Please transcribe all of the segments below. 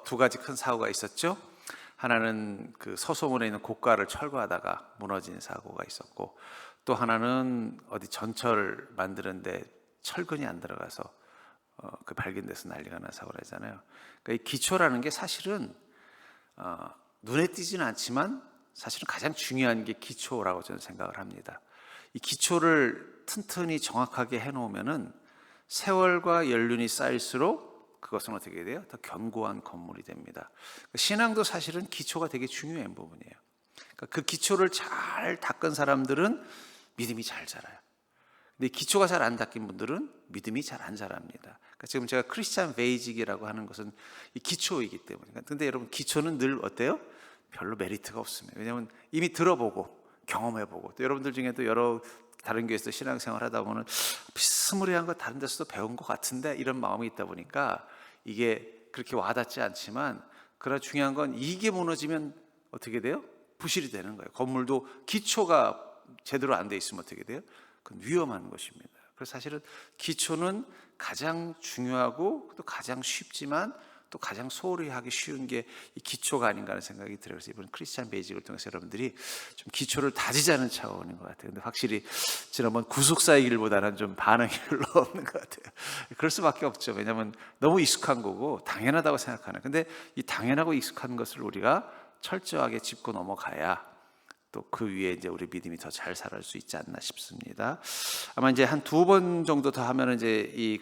두 가지 큰 사고가 있었죠. 하나는 그 서소문에 있는 고가를 철거하다가 무너진 사고가 있었고, 또 하나는 어디 전철 만드는데 철근이 안 들어가서 그 발견돼서 난리가 난 사고를 하잖아요. 그러니까 이 기초라는 게 사실은 눈에 띄지는 않지만 사실은 가장 중요한 게 기초라고 저는 생각을 합니다. 이 기초를 튼튼히 정확하게 해놓으면은 세월과 연륜이 쌓일수록 그것은 어떻게 돼요? 더 견고한 건물이 됩니다. 신앙도 사실은 기초가 되게 중요한 부분이에요. 그러니까 그 기초를 잘 닦은 사람들은 믿음이 잘 자라요. 근데 기초가 잘 안 닦인 분들은 믿음이 잘 안 자랍니다. 그러니까 지금 제가 크리스찬 베이직이라고 하는 것은 이 기초이기 때문에. 근데 여러분, 기초는 늘 어때요? 별로 메리트가 없습니다. 왜냐하면 이미 들어보고 경험해보고, 또 여러분들 중에도 여러 다른 교회에서 신앙생활 하다 보면 비스무리한 거 다른 데서도 배운 것 같은데 이런 마음이 있다 보니까 이게 그렇게 와닿지 않지만, 그러나 중요한 건 이게 무너지면 어떻게 돼요? 부실이 되는 거예요. 건물도 기초가 제대로 안 돼 있으면 어떻게 돼요? 그건 위험한 것입니다. 그래서 사실은 기초는 가장 중요하고 또 가장 쉽지만 또 가장 소홀히 하기 쉬운 게 이 기초가 아닌가 하는 생각이 들어요. 그래서 이번 크리스찬 베이직을 통해서 여러분들이 좀 기초를 다지자는 차원인 것 같아요. 근데 확실히 지난번 구속사의 길보다는 좀 반응이 별로 없는 것 같아요. 그럴 수밖에 없죠. 왜냐하면 너무 익숙한 거고 당연하다고 생각하는. 근데 이 당연하고 익숙한 것을 우리가 철저하게 짚고 넘어가야 또 그 위에 이제 우리 믿음이 더 잘 살아갈 수 있지 않나 싶습니다. 아마 이제 한 두 번 정도 더 하면 이제 이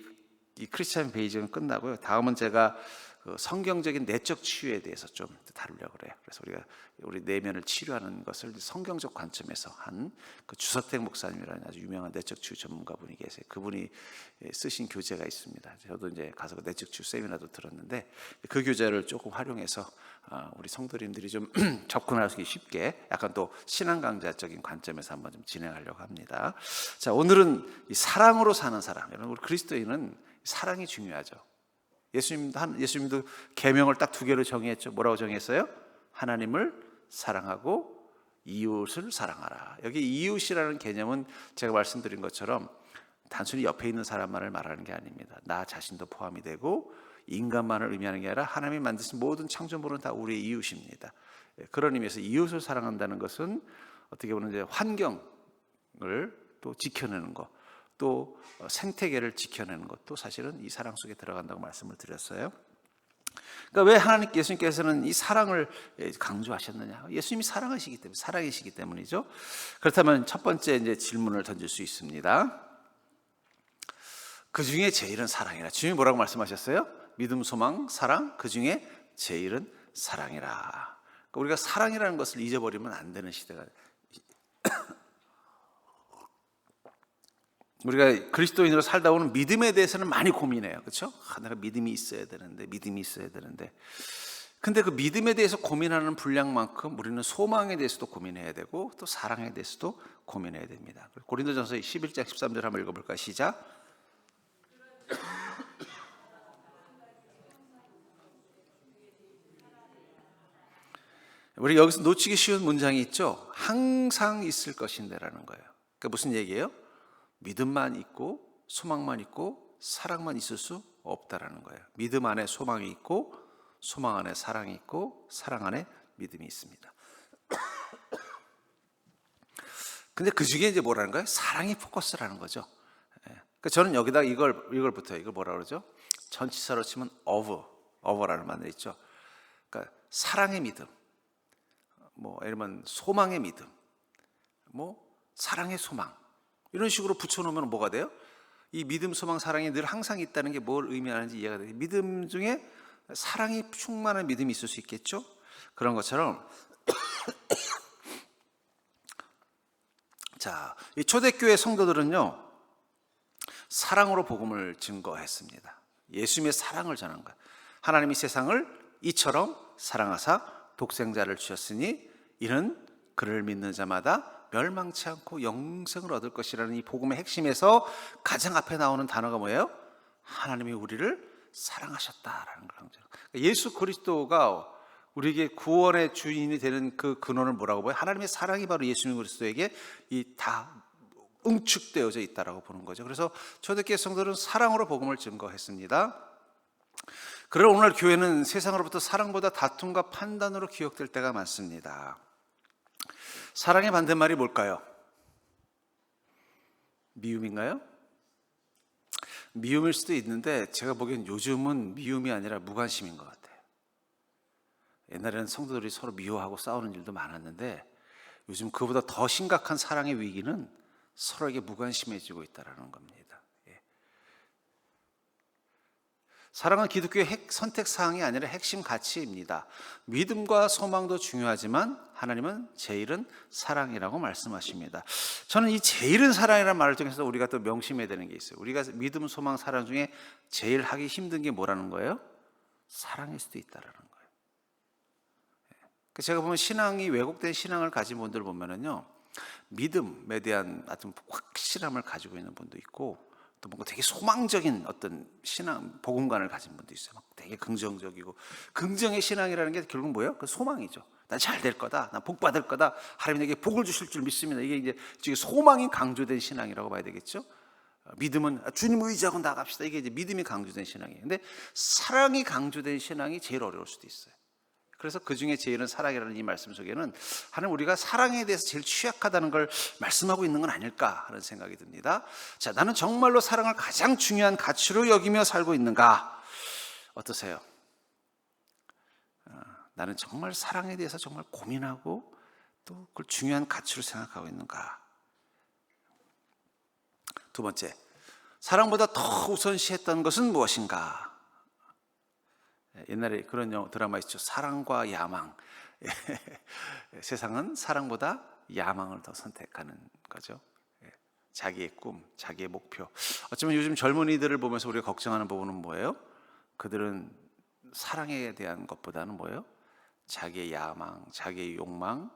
크리스찬 베이직은 끝나고요. 다음은 제가 그 성경적인 내적 치유에 대해서 좀 다루려고 그래요. 그래서 우리 내면을 치료하는 것을 성경적 관점에서 한 그 주석택 목사님이라는 아주 유명한 내적 치유 전문가분이 계세요. 그분이 쓰신 교재가 있습니다. 저도 이제 가서 내적 치유 세미나도 들었는데 그 교재를 조금 활용해서 우리 성도님들이 좀 접근하기 쉽게 약간 또 신앙 강좌적인 관점에서 한번 좀 진행하려고 합니다. 자, 오늘은 이 사랑으로 사는 사람. 여러분, 우리 그리스도인은 사랑이 중요하죠. 예수님도 계명을 딱 두 개로 정의했죠. 뭐라고 정의했어요? 하나님을 사랑하고 이웃을 사랑하라. 여기 이웃이라는 개념은 제가 말씀드린 것처럼 단순히 옆에 있는 사람만을 말하는 게 아닙니다. 나 자신도 포함이 되고 인간만을 의미하는 게 아니라 하나님이 만드신 모든 창조물은 다 우리의 이웃입니다. 그런 의미에서 이웃을 사랑한다는 것은 어떻게 보면 이제 환경을 또 지켜내는 것, 또 생태계를 지켜내는 것도 사실은 이 사랑 속에 들어간다고 말씀을 드렸어요. 그러니까 왜 예수님께서는 이 사랑을 강조하셨느냐? 예수님이 사랑하시기 때문에, 사랑이시기 때문이죠. 그렇다면 첫 번째 이제 질문을 던질 수 있습니다. 그 중에 제일은 사랑이라. 주님이 뭐라고 말씀하셨어요? 믿음, 소망, 사랑, 그 중에 제일은 사랑이라. 그러니까 우리가 사랑이라는 것을 잊어버리면 안 되는 시대가. 우리가 그리스도인으로 살다 보면 믿음에 대해서는 많이 고민해요. 그렇죠? 내가 믿음이 있어야 되는데. 근데 그 믿음에 대해서 고민하는 분량만큼 우리는 소망에 대해서도 고민해야 되고 또 사랑에 대해서도 고민해야 됩니다. 고린도전서 11장 13절 한번 읽어볼까요? 시작. 우리 여기서 놓치기 쉬운 문장이 있죠. 항상 있을 것인데라는 거예요. 그러니까 무슨 얘기예요? 믿음만 있고 소망만 있고 사랑만 있을 수 없다라는 거예요. 믿음 안에 소망이 있고 소망 안에 사랑이 있고 사랑 안에 믿음이 있습니다. 근데 그 중에 이제 뭐라는 거예요? 사랑이 포커스라는 거죠. 그러니까 저는 여기다 이걸 붙여요. 이걸 뭐라 그러죠? 전치사로 치면 어버라는 말이 있죠. 그러니까 사랑의 믿음, 뭐 예를 들면 소망의 믿음, 뭐 사랑의 소망, 이런 식으로 붙여놓으면 뭐가 돼요? 이 믿음, 소망, 사랑이 늘 항상 있다는 게 뭘 의미하는지 이해가 돼요. 믿음 중에 사랑이 충만한 믿음이 있을 수 있겠죠? 그런 것처럼 자, 이 초대교회 성도들은요, 사랑으로 복음을 증거했습니다. 예수님의 사랑을 전한 거예요. 하나님이 세상을 이처럼 사랑하사 독생자를 주셨으니 이는 그를 믿는 자마다 멸망치 않고 영생을 얻을 것이라는 이 복음의 핵심에서 가장 앞에 나오는 단어가 뭐예요? 하나님이 우리를 사랑하셨다라는 거죠. 예수 그리스도가 우리에게 구원의 주인이 되는 그 근원을 뭐라고 봐요? 하나님의 사랑이 바로 예수님 그리스도에게 다 응축되어져 있다라고 보는 거죠. 그래서 초대교회 성도들은 사랑으로 복음을 증거했습니다. 그러나 오늘 교회는 세상으로부터 사랑보다 다툼과 판단으로 기억될 때가 많습니다. 사랑의 반대말이 뭘까요? 미움인가요? 미움일 수도 있는데 제가 보기엔 요즘은 미움이 아니라 무관심인 것 같아요. 옛날에는 성도들이 서로 미워하고 싸우는 일도 많았는데 요즘 그보다 더 심각한 사랑의 위기는 서로에게 무관심해지고 있다는 겁니다. 사랑은 기독교의 선택사항이 아니라 핵심 가치입니다. 믿음과 소망도 중요하지만 하나님은 제일은 사랑이라고 말씀하십니다. 저는 이 제일은 사랑이라는 말을 통해서 우리가 또 명심해야 되는 게 있어요. 우리가 믿음, 소망, 사랑 중에 제일 하기 힘든 게 뭐라는 거예요? 사랑일 수도 있다는 거예요. 제가 보면 신앙이 왜곡된 신앙을 가진 분들 보면은요, 믿음에 대한 어떤 확실함을 가지고 있는 분도 있고 또 뭔가 되게 소망적인 어떤 신앙, 복음관을 가진 분도 있어요. 막 되게 긍정적이고, 긍정의 신앙이라는 게 결국 뭐예요? 그 소망이죠. 난 잘 될 거다, 난 복 받을 거다, 하나님 내게 복을 주실 줄 믿습니다. 이게 이제 소망이 강조된 신앙이라고 봐야 되겠죠. 믿음은 주님 의지하고 나갑시다. 이게 이제 믿음이 강조된 신앙이에요. 근데 사랑이 강조된 신앙이 제일 어려울 수도 있어요. 그래서 그 중에 제일은 사랑이라는 이 말씀 속에는 하나님 우리가 사랑에 대해서 제일 취약하다는 걸 말씀하고 있는 건 아닐까 하는 생각이 듭니다. 자, 나는 정말로 사랑을 가장 중요한 가치로 여기며 살고 있는가? 어떠세요? 나는 정말 사랑에 대해서 정말 고민하고 또 그걸 중요한 가치로 생각하고 있는가? 두 번째, 사랑보다 더 우선시했던 것은 무엇인가? 옛날에 그런 드라마 있죠. 사랑과 야망. 세상은 사랑보다 야망을 더 선택하는 거죠. 자기의 꿈, 자기의 목표. 어쩌면 요즘 젊은이들을 보면서 우리가 걱정하는 부분은 뭐예요? 그들은 사랑에 대한 것보다는 뭐예요? 자기의 야망, 자기의 욕망,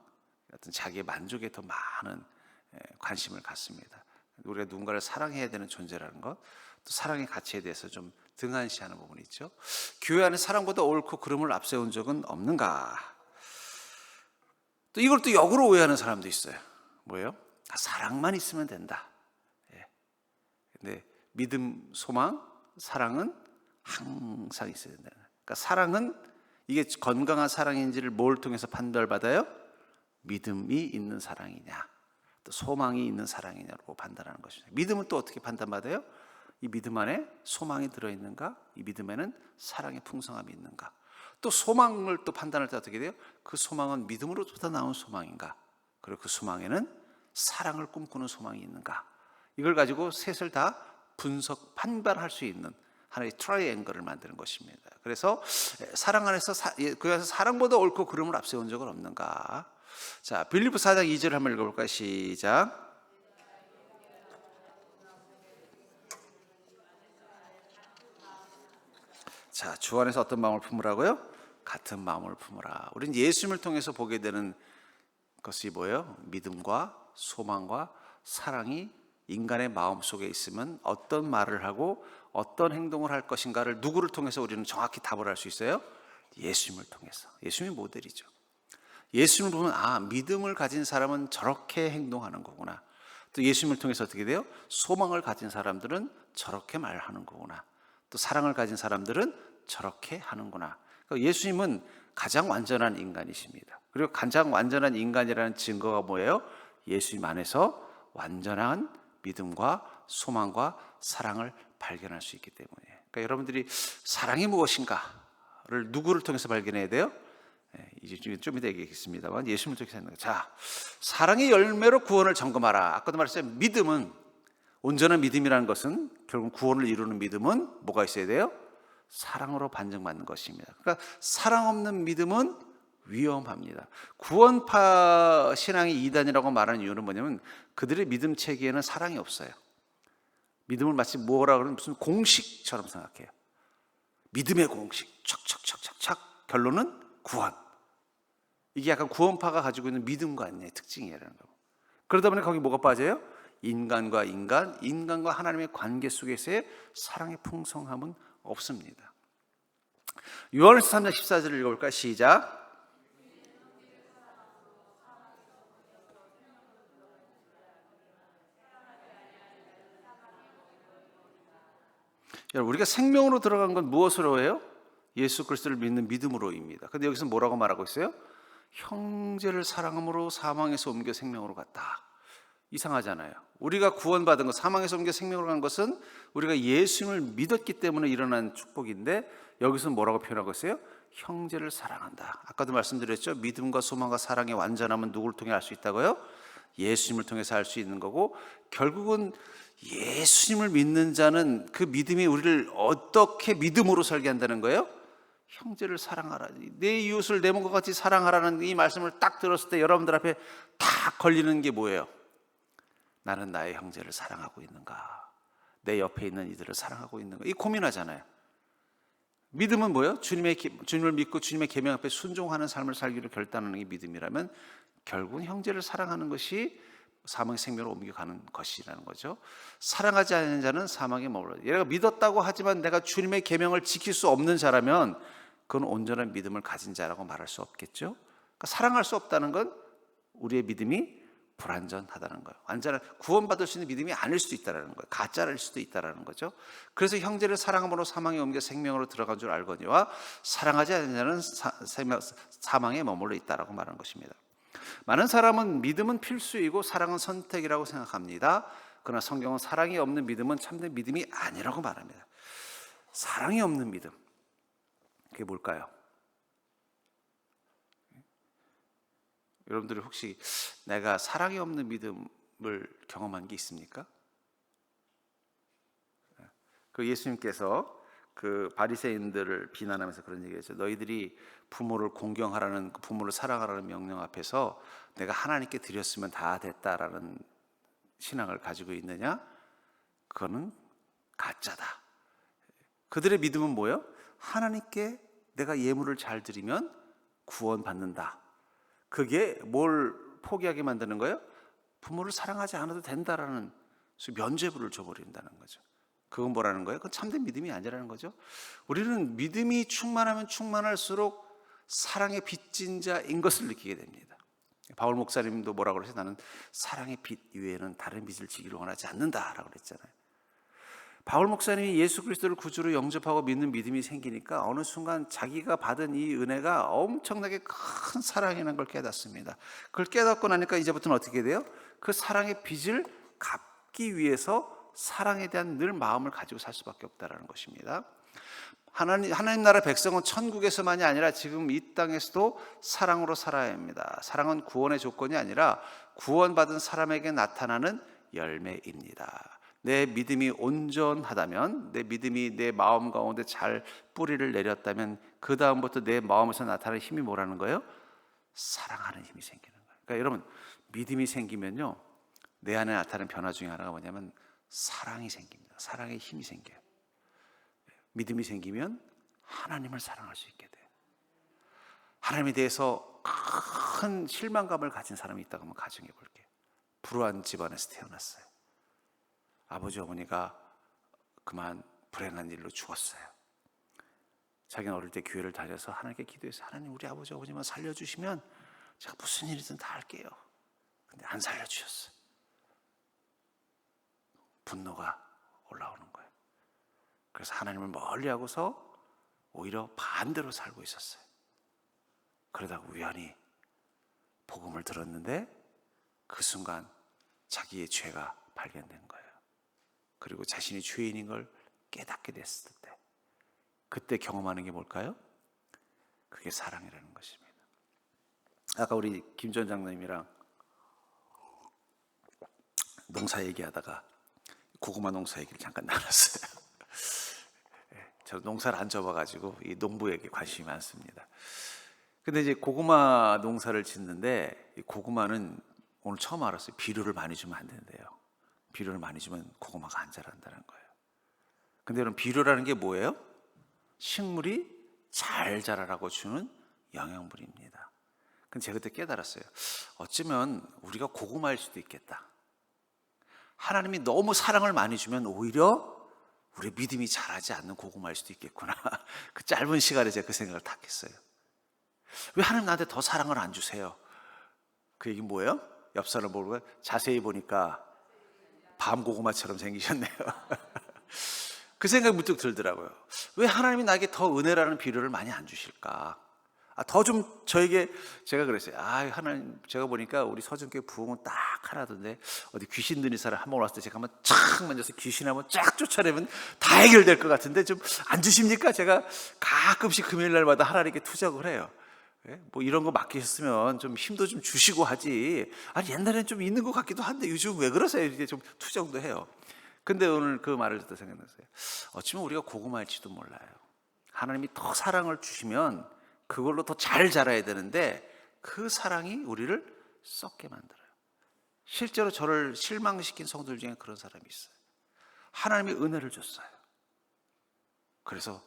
어떤 자기의 만족에 더 많은 관심을 갖습니다. 우리가 누군가를 사랑해야 되는 존재라는 것, 또 사랑의 가치에 대해서 좀 등한시하는 부분이 있죠. 교회 안에 사랑보다 옳고 그름을 앞세운 적은 없는가? 또 이걸 또 역으로 오해하는 사람도 있어요. 뭐예요? 사랑만 있으면 된다. 근데 믿음, 소망, 사랑은 항상 있어야 된다. 그러니까 사랑은 이게 건강한 사랑인지를 뭘 통해서 판별받아요? 믿음이 있는 사랑이냐, 또 소망이 있는 사랑이냐로 판단하는 것입니다. 믿음은 또 어떻게 판단받아요? 이 믿음 안에 소망이 들어있는가? 이 믿음에는 사랑의 풍성함이 있는가? 또 소망을 또 판단할 때 어떻게 돼요? 그 소망은 믿음으로부터 나온 소망인가? 그리고 그 소망에는 사랑을 꿈꾸는 소망이 있는가? 이걸 가지고 셋을 다 분석, 판별할 수 있는 하나의 트라이앵글을 만드는 것입니다. 그래서 사랑 안에서 그래서 사랑보다 옳고 그름을 앞세운 적은 없는가? 자, 빌립보 4장 2절 한번 읽어볼까요? 시작. 자, 주 안에서 어떤 마음을 품으라고요? 같은 마음을 품으라. 우리는 예수님을 통해서 보게 되는 것이 뭐예요? 믿음과 소망과 사랑이 인간의 마음속에 있으면 어떤 말을 하고 어떤 행동을 할 것인가를 누구를 통해서 우리는 정확히 답을 할 수 있어요? 예수님을 통해서. 예수님이 모델이죠. 예수님을 보면 믿음을 가진 사람은 저렇게 행동하는 거구나. 또 예수님을 통해서 어떻게 돼요? 소망을 가진 사람들은 저렇게 말하는 거구나. 또 사랑을 가진 사람들은 저렇게 하는구나. 그러니까 예수님은 가장 완전한 인간이십니다. 그리고 가장 완전한 인간이라는 증거가 뭐예요? 예수님 안에서 완전한 믿음과 소망과 사랑을 발견할 수 있기 때문에. 그러니까 여러분들이 사랑이 무엇인가를 누구를 통해서 발견해야 돼요? 이제 좀 이따 얘기하겠습니다만 예수님을 통해서 하는 거예요. 자, 사랑의 열매로 구원을 점검하라. 아까도 말했어요. 믿음은, 온전한 믿음이라는 것은 결국 구원을 이루는 믿음은 뭐가 있어야 돼요? 사랑으로 반증받는 것입니다. 그러니까 사랑 없는 믿음은 위험합니다. 구원파 신앙이 이단이라고 말하는 이유는 뭐냐면 그들의 믿음 체계에는 사랑이 없어요. 믿음을 마치 뭐라 그러면 무슨 공식처럼 생각해요. 믿음의 공식, 척척척척척, 결론은 구원. 이게 약간 구원파가 가지고 있는 믿음과 아니의 특징이라는 거. 그러다 보니 거기 뭐가 빠져요? 인간과 인간, 인간과 하나님의 관계 속에서의 사랑의 풍성함은 없습니다. 요한일서 3장 14절을 읽어볼까요? 시작. 여러분, 우리가 생명으로 들어간 건 무엇으로 해요? 예수 그리스도를 믿는 믿음으로입니다. 근데 여기서 뭐라고 말하고 있어요? 형제를 사랑함으로 사망에서 옮겨 생명으로 갔다. 이상하잖아요. 우리가 구원받은 것, 사망에서 옮겨 생명으로 간 것은 우리가 예수님을 믿었기 때문에 일어난 축복인데, 여기서 뭐라고 표현하고 있어요? 형제를 사랑한다. 아까도 말씀드렸죠. 믿음과 소망과 사랑의 완전함은 누구를 통해 알 수 있다고요? 예수님을 통해서 알 수 있는 거고, 결국은 예수님을 믿는 자는 그 믿음이 우리를 어떻게 믿음으로 살게 한다는 거예요? 형제를 사랑하라. 내 이웃을 내 몸과 같이 사랑하라는 이 말씀을 딱 들었을 때 여러분들 앞에 딱 걸리는 게 뭐예요? 나는 나의 형제를 사랑하고 있는가? 내 옆에 있는 이들을 사랑하고 있는가? 이 고민하잖아요. 믿음은 뭐예요? 주님을 믿고 주님의 계명 앞에 순종하는 삶을 살기로 결단하는 게 믿음이라면, 결국은 형제를 사랑하는 것이 사망의 생명으로 옮겨가는 것이라는 거죠. 사랑하지 않는 자는 사망에 머물러. 얘가 믿었다고 하지만 내가 주님의 계명을 지킬 수 없는 자라면 그건 온전한 믿음을 가진 자라고 말할 수 없겠죠. 그러니까 사랑할 수 없다는 건 우리의 믿음이 불완전하다는 거예요. 완전한 구원받을 수 있는 믿음이 아닐 수도 있다는 거예요. 가짜일 수도 있다는 거죠. 그래서 형제를 사랑함으로 사망에 옮겨 생명으로 들어간 줄 알거니와 사랑하지 않는 자는 사망에 머물러 있다라고 말한 것입니다. 많은 사람은 믿음은 필수이고 사랑은 선택이라고 생각합니다. 그러나 성경은 사랑이 없는 믿음은 참된 믿음이 아니라고 말합니다. 사랑이 없는 믿음, 그게 뭘까요? 여러분들이 혹시 내가 사랑이 없는 믿음을 경험한 게 있습니까? 그 예수님께서 그 바리새인들을 비난하면서 그런 얘기했죠. 너희들이 부모를 공경하라는, 부모를 사랑하라는 명령 앞에서 내가 하나님께 드렸으면 다 됐다라는 신앙을 가지고 있느냐? 그거는 가짜다. 그들의 믿음은 뭐예요? 하나님께 내가 예물을 잘 드리면 구원받는다. 그게 뭘 포기하게 만드는 거예요? 부모를 사랑하지 않아도 된다라는 면죄부를 줘버린다는 거죠. 그건 뭐라는 거예요? 그건 참된 믿음이 아니라는 거죠. 우리는 믿음이 충만하면 충만할수록 사랑의 빚진 자인 것을 느끼게 됩니다. 바울 목사님도 뭐라고 그러세요? 나는 사랑의 빚 이외에는 다른 빚을 지기를 원하지 않는다라고 그랬잖아요. 바울 목사님이 예수 그리스도를 구주로 영접하고 믿는 믿음이 생기니까 어느 순간 자기가 받은 이 은혜가 엄청나게 큰 사랑이라는 걸 깨닫습니다. 그걸 깨닫고 나니까 이제부터는 어떻게 돼요? 그 사랑의 빚을 갚기 위해서 사랑에 대한 늘 마음을 가지고 살 수밖에 없다는 것입니다. 하나님 나라 백성은 천국에서만이 아니라 지금 이 땅에서도 사랑으로 살아야 합니다. 사랑은 구원의 조건이 아니라 구원받은 사람에게 나타나는 열매입니다. 내 믿음이 온전하다면, 내 믿음이 내 마음 가운데 잘 뿌리를 내렸다면 그 다음부터 내 마음에서 나타나는 힘이 뭐라는 거예요? 사랑하는 힘이 생기는 거예요. 그러니까 여러분, 믿음이 생기면요, 내 안에 나타나는 변화 중에 하나가 뭐냐면 사랑이 생깁니다. 사랑의 힘이 생겨요. 믿음이 생기면 하나님을 사랑할 수 있게 돼요. 하나님에 대해서 큰 실망감을 가진 사람이 있다고 한번 가정해 볼게요. 불우한 집안에서 태어났어요. 아버지 어머니가 그만 불행한 일로 죽었어요. 자기는 어릴 때 교회를 다녀서 하나님께 기도해서 하나님 우리 아버지 어머니만 살려주시면 제가 무슨 일이든 다 할게요. 근데 안 살려주셨어요. 분노가 올라오는 거예요. 그래서 하나님을 멀리하고서 오히려 반대로 살고 있었어요. 그러다가 우연히 복음을 들었는데 그 순간 자기의 죄가 발견된 거예요. 그리고 자신이 죄인인 걸 깨닫게 됐을 때, 그때 경험하는 게 뭘까요? 그게 사랑이라는 것입니다. 아까 우리 김 전 장로님이랑 농사 얘기하다가 고구마 농사 얘기를 잠깐 나눴어요. 저 농사를 안 접어가지고 이 농부에게 관심이 많습니다. 근데 이제 고구마 농사를 짓는데 이 고구마는 오늘 처음 알았어요. 비료를 많이 주면 안 된대요. 비료를 많이 주면 고구마가 안 자란다는 거예요. 근데 여러분, 비료라는 게 뭐예요? 식물이 잘 자라라고 주는 영양분입니다. 근데 제가 그때 깨달았어요. 어쩌면 우리가 고구마일 수도 있겠다. 하나님이 너무 사랑을 많이 주면 오히려 우리 믿음이 자라지 않는 고구마일 수도 있겠구나. 그 짧은 시간에 제가 그 생각을 딱 했어요. 왜 하나님 나한테 더 사랑을 안 주세요? 그 얘기 뭐예요? 옆 사람 보고 자세히 보니까 밤 고구마처럼 생기셨네요. 그 생각이 문득 들더라고요. 왜 하나님이 나에게 더 은혜라는 비료를 많이 안 주실까? 더 좀 저에게, 제가 그랬어요. 하나님, 제가 보니까 우리 서정교회 부흥은 딱 하나던데 어디 귀신 들린 사람 한번 왔을 때 제가 한번 착 만져서 귀신 한번 쫙 쫓아내면 다 해결될 것 같은데 좀 안 주십니까? 제가 가끔씩 금요일 날마다 하나님께 투정을 해요. 뭐 이런 거 맡기셨으면 좀 힘도 좀 주시고 하지. 옛날에는 좀 있는 것 같기도 한데 요즘 왜 그러세요? 이렇게 좀 투정도 해요. 근데 오늘 그 말을 듣다 생각났어요. 어쩌면 우리가 고구마일지도 몰라요. 하나님이 더 사랑을 주시면 그걸로 더 잘 자라야 되는데 그 사랑이 우리를 썩게 만들어요. 실제로 저를 실망시킨 성도들 중에 그런 사람이 있어요. 하나님이 은혜를 줬어요. 그래서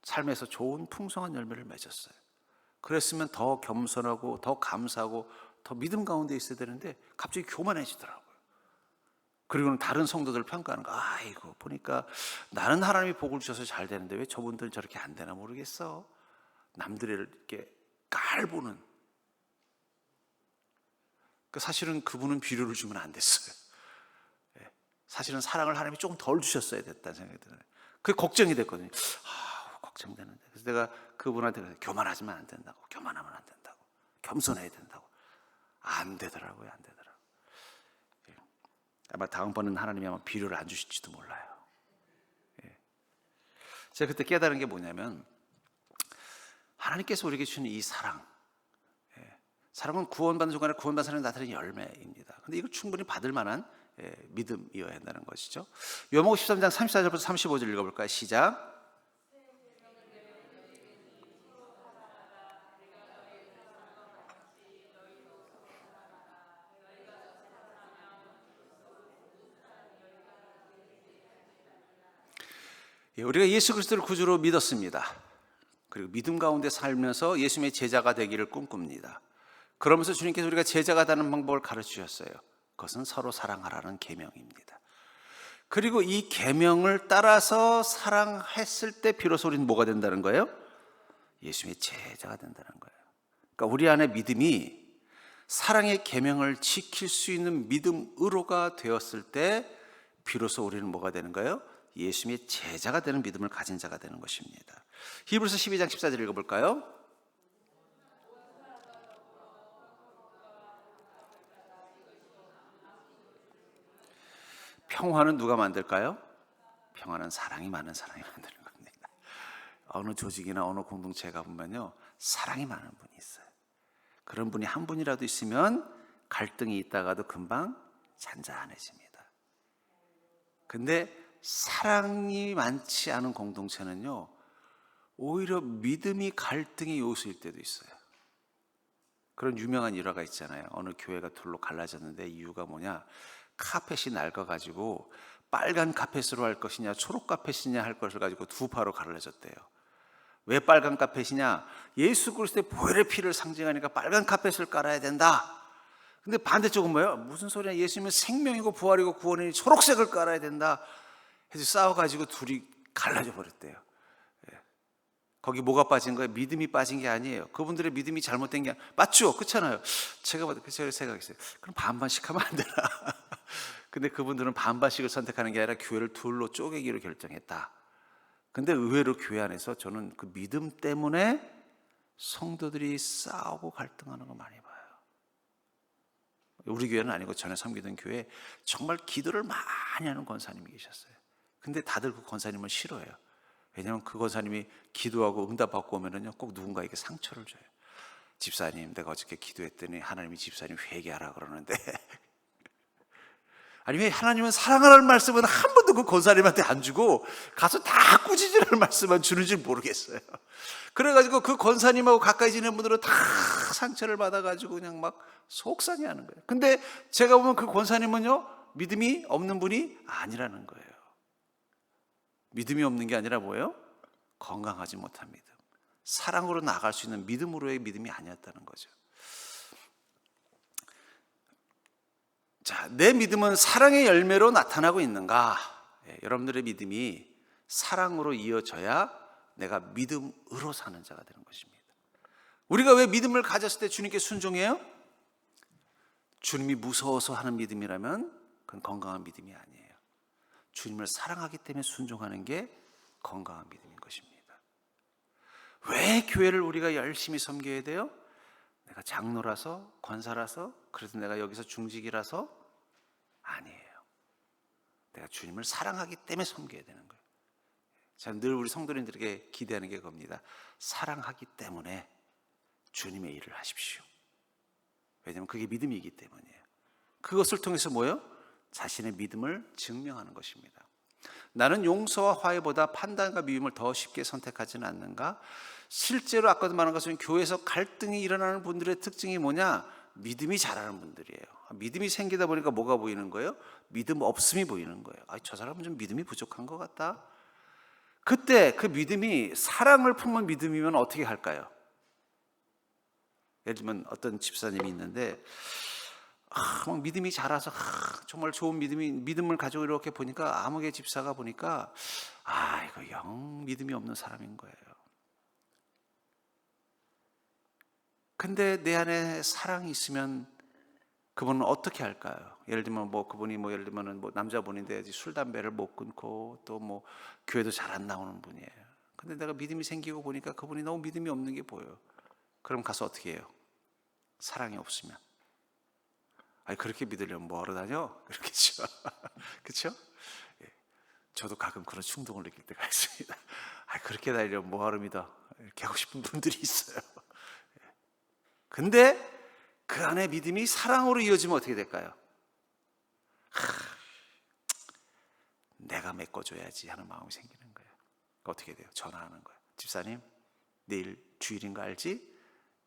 삶에서 좋은 풍성한 열매를 맺었어요. 그랬으면 더 겸손하고 더 감사하고 더 믿음 가운데 있어야 되는데 갑자기 교만해지더라고요. 그리고는 다른 성도들 평가하는 거, 아이고 보니까 나는 하나님이 복을 주셔서 잘 되는데 왜 저분들은 저렇게 안 되나 모르겠어. 남들을 이렇게 깔보는. 사실은 그분은 비료를 주면 안 됐어요. 사실은 사랑을 하나님이 조금 덜 주셨어야 됐다는 생각이 들어요. 그게 걱정이 됐거든요. 걱정되는데. 그래서 내가 그분한테 교만하지만 안 된다고, 교만하면 안 된다고, 겸손해야 된다고. 안 되더라고요. 안 되더라고요. 아마 다음번은 하나님이 아마 비료를 안 주실지도 몰라요. 제가 그때 깨달은 게 뭐냐면, 하나님께서 우리에게 주시는 이 사랑, 사랑은 구원받는 순간에 구원받는 사람이 나타내는 열매입니다. 그런데 이걸 충분히 받을 만한 믿음이어야 한다는 것이죠. 요한복음 13장 34절부터 35절 읽어볼까요? 시작. 우리가 예수 그리스도를 구주로 믿었습니다. 그리고 믿음 가운데 살면서 예수님의 제자가 되기를 꿈꿉니다. 그러면서 주님께서 우리가 제자가 되는 방법을 가르치셨어요. 그것은 서로 사랑하라는 계명입니다. 그리고 이 계명을 따라서 사랑했을 때 비로소 우리는 뭐가 된다는 거예요? 예수님의 제자가 된다는 거예요. 그러니까 우리 안에 믿음이 사랑의 계명을 지킬 수 있는 믿음으로가 되었을 때 비로소 우리는 뭐가 되는 거예요? 예수님의 제자가 되는 믿음을 가진 자가 되는 것입니다. 히브리서 12장 14절 읽어볼까요? 평화는 누가 만들까요? 평화는 사랑이 많은 사람이 만드는 겁니다. 어느 조직이나 어느 공동체가 보면요, 사랑이 많은 분이 있어요. 그런 분이 한 분이라도 있으면 갈등이 있다가도 금방 잔잔해집니다. 근데 사랑이 많지 않은 공동체는요, 오히려 믿음이 갈등의 요소일 때도 있어요. 그런 유명한 일화가 있잖아요. 어느 교회가 둘로 갈라졌는데 이유가 뭐냐? 카펫이 낡아가지고 빨간 카펫으로 할 것이냐 초록 카펫이냐 할 것을 가지고 두 파로 갈라졌대요. 왜 빨간 카펫이냐? 예수 그리스도의 보혈의 피를 상징하니까 빨간 카펫을 깔아야 된다. 근데 반대쪽은 뭐예요? 무슨 소리야? 예수님은 생명이고 부활이고 구원이니 초록색을 깔아야 된다 해서 싸워가지고 둘이 갈라져 버렸대요. 거기 뭐가 빠진 거예요? 믿음이 빠진 게 아니에요. 그분들의 믿음이 잘못된 게 맞죠? 그렇잖아요. 제가 봐도 그 생각했어요. 그럼 반반씩 하면 안 되나? 근데 그분들은 반반씩을 선택하는 게 아니라 교회를 둘로 쪼개기로 결정했다. 근데 의외로 교회 안에서 저는 그 믿음 때문에 성도들이 싸우고 갈등하는 거 많이 봐요. 우리 교회는 아니고 전에 섬기던 교회에 정말 기도를 많이 하는 권사님이 계셨어요. 근데 다들 그 권사님을 싫어해요. 왜냐하면 그 권사님이 기도하고 응답받고 오면은요, 꼭 누군가에게 상처를 줘요. 집사님, 내가 어저께 기도했더니 하나님이 집사님 회개하라 그러는데 아니 왜 하나님은 사랑하라는 말씀은 한 번도 그 권사님한테 안 주고 가서 다 꾸짖으라는 말씀만 주는지 모르겠어요. 그래가지고 그 권사님하고 가까이 지내는 분들은 다 상처를 받아가지고 그냥 막 속상해하는 거예요. 근데 제가 보면 그 권사님은요, 믿음이 없는 분이 아니라는 거예요. 믿음이 없는 게 아니라 뭐예요? 건강하지 못한 믿음, 사랑으로 나아갈 수 있는 믿음으로의 믿음이 아니었다는 거죠. 자, 내 믿음은 사랑의 열매로 나타나고 있는가? 여러분들의 믿음이 사랑으로 이어져야 내가 믿음으로 사는 자가 되는 것입니다. 우리가 왜 믿음을 가졌을 때 주님께 순종해요? 주님이 무서워서 하는 믿음이라면 그건 건강한 믿음이 아니에요. 주님을 사랑하기 때문에 순종하는 게 건강한 믿음인 것입니다. 왜 교회를 우리가 열심히 섬겨야 돼요? 내가 장로라서, 권사라서, 그래서 내가 여기서 중직이라서? 아니에요. 내가 주님을 사랑하기 때문에 섬겨야 되는 거예요. 저는 늘 우리 성도님들에게 기대하는 게 그겁니다. 사랑하기 때문에 주님의 일을 하십시오. 왜냐하면 그게 믿음이기 때문이에요. 그것을 통해서 뭐예요? 자신의 믿음을 증명하는 것입니다. 나는 용서와 화해보다 판단과 미움을 더 쉽게 선택하지는 않는가? 실제로 아까도 말한 것처럼 교회에서 갈등이 일어나는 분들의 특징이 뭐냐? 믿음이 자라는 분들이에요. 믿음이 생기다 보니까 뭐가 보이는 거예요? 믿음 없음이 보이는 거예요. 저 사람은 좀 믿음이 부족한 것 같다. 그때 그 믿음이 사랑을 품은 믿음이면 어떻게 할까요? 예를 들면 어떤 집사님이 있는데 막 믿음이 자라서 정말 좋은 믿음을 가지고 이렇게 보니까 아무개 집사가 보니까 이거 영 믿음이 없는 사람인 거예요. 근데 내 안에 사랑이 있으면 그분은 어떻게 할까요? 예를 들면 그분이 예를 들면 남자분인데 술 담배를 못 끊고 또 교회도 잘 안 나오는 분이에요. 근데 내가 믿음이 생기고 보니까 그분이 너무 믿음이 없는 게 보여요. 그럼 가서 어떻게 해요? 사랑이 없으면 그렇게 믿으려면 뭐하러 다녀? 그렇겠죠. 그렇죠? 저도 가끔 그런 충동을 느낄 때가 있습니다. 그렇게 다니려면 뭐하러 믿어? 이렇게 하고 싶은 분들이 있어요. 근데 그 안에 믿음이 사랑으로 이어지면 어떻게 될까요? 내가 메꿔줘야지 하는 마음이 생기는 거예요. 어떻게 돼요? 전화하는 거예요. 집사님, 내일 주일인 거 알지?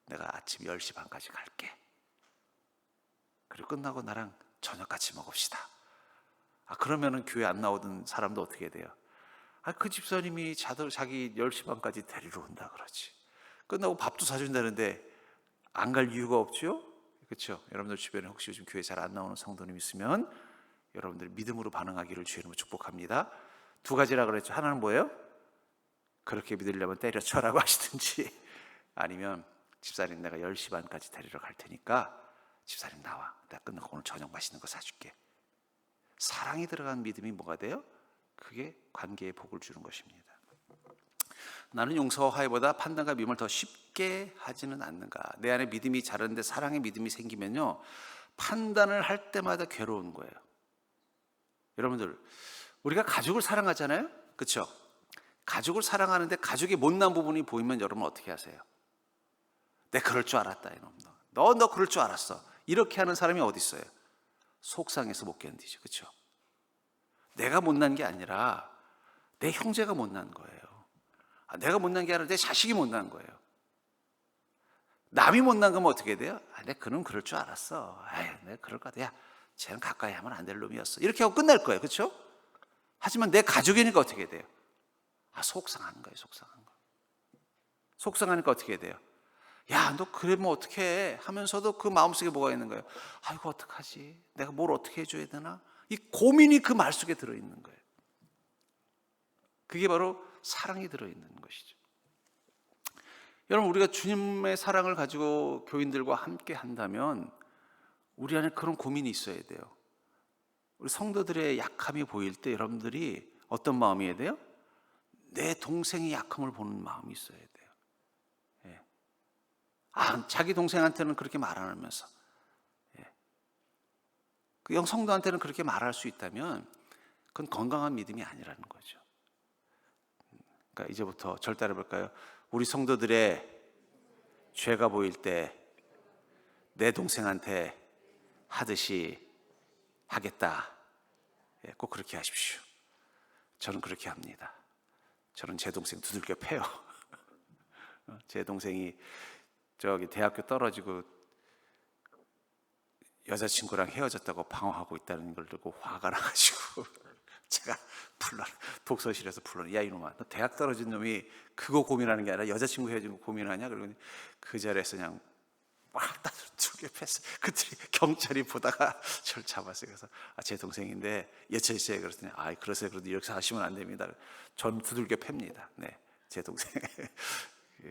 내가 아침 10시 반까지 갈게. 그리고 끝나고 나랑 저녁 같이 먹읍시다. 그러면은 교회 안 나오던 사람도 어떻게 돼요? 그 집사님이 자기 10시 반까지 데리러 온다 그러지. 끝나고 밥도 사준다는데 안 갈 이유가 없죠? 그렇죠? 여러분들 주변에 혹시 요즘 교회 잘 안 나오는 성도님 있으면 여러분들 믿음으로 반응하기를 주의 이름으로 축복합니다. 두 가지라 그랬죠. 하나는 뭐예요? 그렇게 믿으려면 때려쳐라고 하시든지, 아니면 집사님 내가 10시 반까지 데리러 갈 테니까 집사님 나와. 내가 끝나고 오늘 저녁 맛있는 거 사줄게. 사랑이 들어간 믿음이 뭐가 돼요? 그게 관계에 복을 주는 것입니다. 나는 용서와 화해보다 판단과 미움을 더 쉽게 하지는 않는가? 내 안에 믿음이 자라는데 사랑의 믿음이 생기면요, 판단을 할 때마다 괴로운 거예요. 여러분들, 우리가 가족을 사랑하잖아요? 그렇죠? 가족을 사랑하는데 가족의 못난 부분이 보이면 여러분 어떻게 하세요? 내 그럴 줄 알았다 이놈. 너 그럴 줄 알았어. 이렇게 하는 사람이 어디 있어요? 속상해서 못 견디죠. 그렇죠? 내가 못난 게 아니라 내 형제가 못난 거예요. 내가 못난 게 아니라 내 자식이 못난 거예요. 남이 못난 거면 어떻게 돼요? 내가 그놈 그럴 줄 알았어. 내가 그럴 것 같아. 야, 쟤는 가까이 하면 안 될 놈이었어. 이렇게 하고 끝날 거예요. 그렇죠? 하지만 내 가족이니까 어떻게 돼요? 속상한 거예요. 속상한 거. 속상하니까 어떻게 돼요? 야, 너 그러면 어떻게 해? 하면서도 그 마음속에 뭐가 있는 거예요? 이거 어떡하지? 내가 뭘 어떻게 해줘야 되나? 이 고민이 그 말 속에 들어있는 거예요. 그게 바로 사랑이 들어있는 것이죠. 여러분, 우리가 주님의 사랑을 가지고 교인들과 함께 한다면 우리 안에 그런 고민이 있어야 돼요. 우리 성도들의 약함이 보일 때 여러분들이 어떤 마음이어야 돼요? 내 동생의 약함을 보는 마음이 있어야 돼요. 자기 동생한테는 그렇게 말 안 하면서 그 성도한테는 그렇게 말할 수 있다면 그건 건강한 믿음이 아니라는 거죠. 그러니까 이제부터 절대로 해볼까요? 우리 성도들의 죄가 보일 때 내 동생한테 하듯이 하겠다. 꼭 그렇게 하십시오. 저는 그렇게 합니다. 저는 제 동생 두들겨 패요. 제 동생이 대학교 떨어지고 여자친구랑 헤어졌다고 방황하고 있다는 걸 듣고 화가 나가지고 제가 독서실에서 불러. 야, 이놈아, 너 대학 떨어진 놈이 그거 고민하는 게 아니라 여자친구 헤어진 거 고민하냐? 그러더니 그 자리에서 그냥 막 두들겨 팼어요. 그들이 경찰이 보다가 저를 잡았어요. 그래서 제 동생인데 예처있어요. 그랬더니 그러세요. 그래도 이렇게 하시면 안 됩니다. 전 두들겨 팹니다. 네, 제 동생.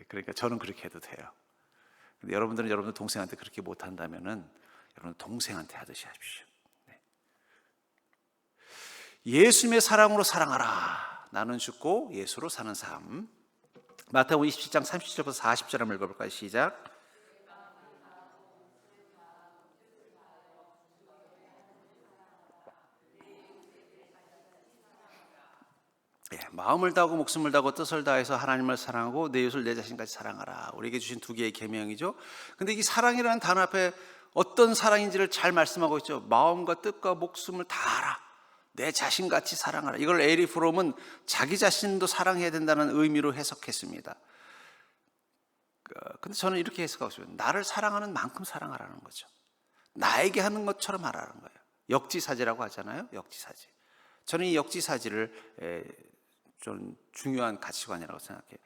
그러니까 저는 그렇게 해도 돼요. 근데 여러분들은 여러분들 동생한테 그렇게 못한다면은 여러분 동생한테 하듯이 하십시오. 네. 예수님의 사랑으로 사랑하라. 나는 죽고 예수로 사는 삶. 마태복음 27장 37절부터 40절 한번 읽어볼까요? 시작. 마음을 다하고 목숨을 다하고 뜻을 다해서 하나님을 사랑하고 내 이웃을 내 자신까지 사랑하라. 우리에게 주신 두 개의 계명이죠. 근데 이 사랑이라는 단어 앞에 어떤 사랑인지를 잘 말씀하고 있죠. 마음과 뜻과 목숨을 다하라. 내 자신같이 사랑하라. 이걸 에리 프롬은 자기 자신도 사랑해야 된다는 의미로 해석했습니다. 근데 저는 이렇게 해석하고 싶습니다. 나를 사랑하는 만큼 사랑하라는 거죠. 나에게 하는 것처럼 하라는 거예요. 역지사지라고 하잖아요. 역지사지. 저는 이 역지사지를 좀 중요한 가치관이라고 생각해요.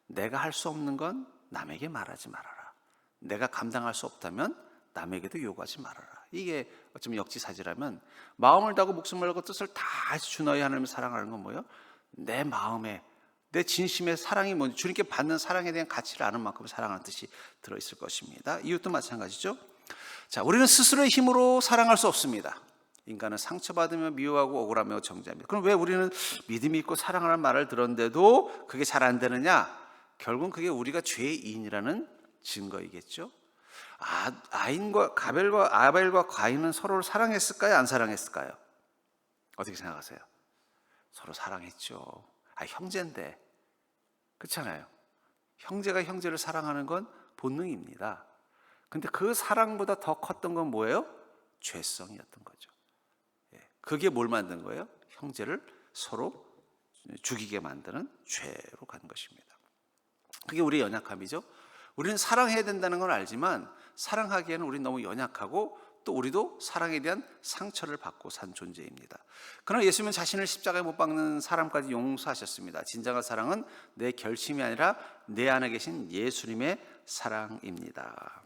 내가 할 수 없는 건 남에게 말하지 말아라. 내가 감당할 수 없다면 남에게도 요구하지 말아라. 이게 어쩌면 역지사지라면, 마음을 다하고 목숨을 다하고 뜻을 다해서 주 너희 하나님을 사랑하는 건 뭐예요? 내 마음에 내 진심의 사랑이 뭔지, 주님께 받는 사랑에 대한 가치를 아는 만큼 사랑하는 뜻이 들어있을 것입니다. 이것도 마찬가지죠. 자, 우리는 스스로의 힘으로 사랑할 수 없습니다. 인간은 상처받으며 미워하고 억울하며 정죄합니다. 그럼 왜 우리는 믿음이 있고 사랑하는 말을 들었는데도 그게 잘 안 되느냐? 결국은 그게 우리가 죄인이라는 증거이겠죠. 아벨과 가인은 서로를 사랑했을까요? 안 사랑했을까요? 어떻게 생각하세요? 서로 사랑했죠. 형제인데, 그렇잖아요. 형제가 형제를 사랑하는 건 본능입니다. 근데 그 사랑보다 더 컸던 건 뭐예요? 죄성이었던 거죠. 그게 뭘 만든 거예요? 형제를 서로 죽이게 만드는 죄로 간 것입니다. 그게 우리의 연약함이죠. 우리는 사랑해야 된다는 걸 알지만 사랑하기에는 우리는 너무 연약하고 또 우리도 사랑에 대한 상처를 받고 산 존재입니다. 그러나 예수님은 자신을 십자가에 못 박는 사람까지 용서하셨습니다. 진정한 사랑은 내 결심이 아니라 내 안에 계신 예수님의 사랑입니다.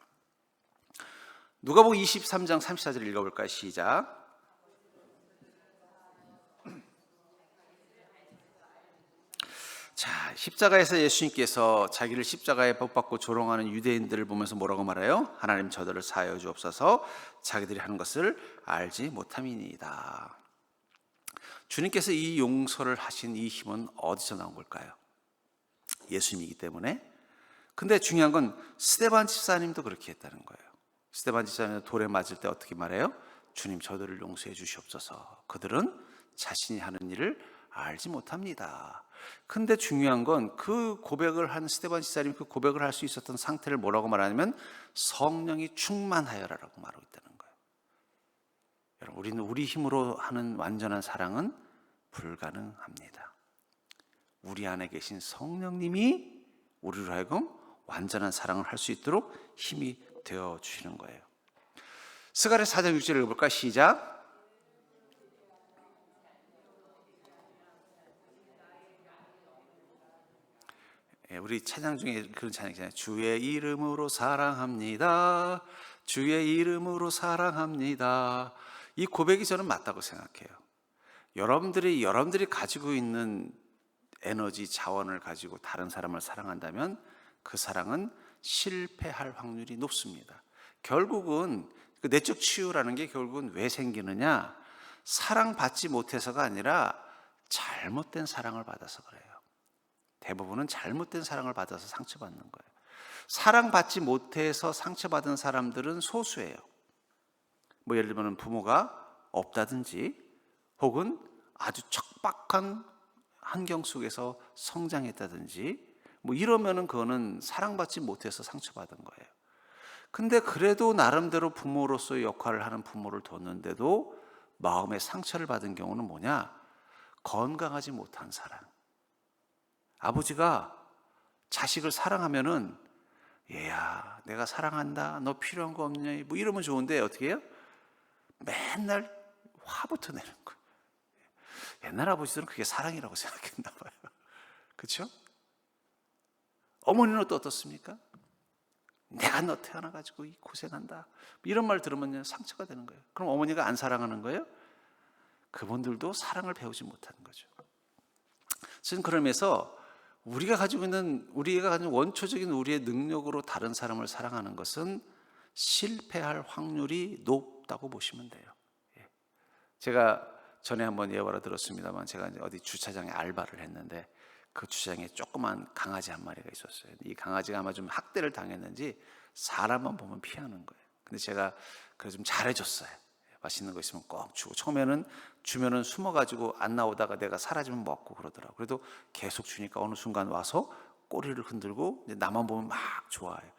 누가복음 23장 34절 읽어볼까요? 시작. 자, 십자가에서 예수님께서 자기를 십자가에 못 박고 조롱하는 유대인들을 보면서 뭐라고 말해요? 하나님 저들을 사하여 주옵소서, 자기들이 하는 것을 알지 못함이니이다. 주님께서 이 용서를 하신 이 힘은 어디서 나온 걸까요? 예수님이기 때문에. 근데 중요한 건 스데반 집사님도 그렇게 했다는 거예요. 스데반 집사님은 돌에 맞을 때 어떻게 말해요? 주님 저들을 용서해 주시옵소서, 그들은 자신이 하는 일을 알지 못합니다. 근데 중요한 건 그 고백을 한 스데반 집사님이 그 고백을 할 수 있었던 상태를 뭐라고 말하냐면 성령이 충만하여라라고 말하고 있다는 거예요. 여러분, 우리는 우리 힘으로 하는 완전한 사랑은 불가능합니다. 우리 안에 계신 성령님이 우리로 하여금 완전한 사랑을 할 수 있도록 힘이 되어 주시는 거예요. 스가랴 4장 6절을 읽어볼까? 시작. 우리 찬양 중에 그런 찬양 있잖아요. 주의 이름으로 사랑합니다. 주의 이름으로 사랑합니다. 이 고백이 저는 맞다고 생각해요. 여러분들이 가지고 있는 에너지, 자원을 가지고 다른 사람을 사랑한다면 그 사랑은 실패할 확률이 높습니다. 결국은 그 내적 치유라는 게 결국은 왜 생기느냐? 사랑받지 못해서가 아니라 잘못된 사랑을 받아서 그래요. 대부분은 잘못된 사랑을 받아서 상처받는 거예요. 사랑받지 못해서 상처받은 사람들은 소수예요. 예를 들면 부모가 없다든지 혹은 아주 척박한 환경 속에서 성장했다든지 이러면은 그거는 사랑받지 못해서 상처받은 거예요. 근데 그래도 나름대로 부모로서의 역할을 하는 부모를 뒀는데도 마음의 상처를 받은 경우는 뭐냐? 건강하지 못한 사랑. 아버지가 자식을 사랑하면은 얘야 내가 사랑한다, 너 필요한 거 없냐, 이러면 좋은데 어떻게 해요? 맨날 화부터 내는 거예요. 옛날 아버지들은 그게 사랑이라고 생각했나 봐요. 그렇죠? 어머니는 또 어떻습니까? 내가 너 태어나가지고 고생한다, 이런 말 들으면 상처가 되는 거예요. 그럼 어머니가 안 사랑하는 거예요? 그분들도 사랑을 배우지 못하는 거죠. 저는 그러면서 우리가 가지고 원초적인 우리의 능력으로 다른 사람을 사랑하는 것은 실패할 확률이 높다고 보시면 돼요. 제가 전에 한번 예화로 들었습니다만 제가 이제 어디 주차장에 알바를 했는데 그 주차장에 조그만 강아지 한 마리가 있었어요. 이 강아지가 아마 좀 학대를 당했는지 사람만 보면 피하는 거예요. 근데 제가 그래서 좀 잘해줬어요. 맛있는 거 있으면 꼭 주고, 처음에는 주면은 숨어가지고 안 나오다가 내가 사라지면 먹고 그러더라고요. 그래도 계속 주니까 어느 순간 와서 꼬리를 흔들고 이제 나만 보면 막 좋아해요.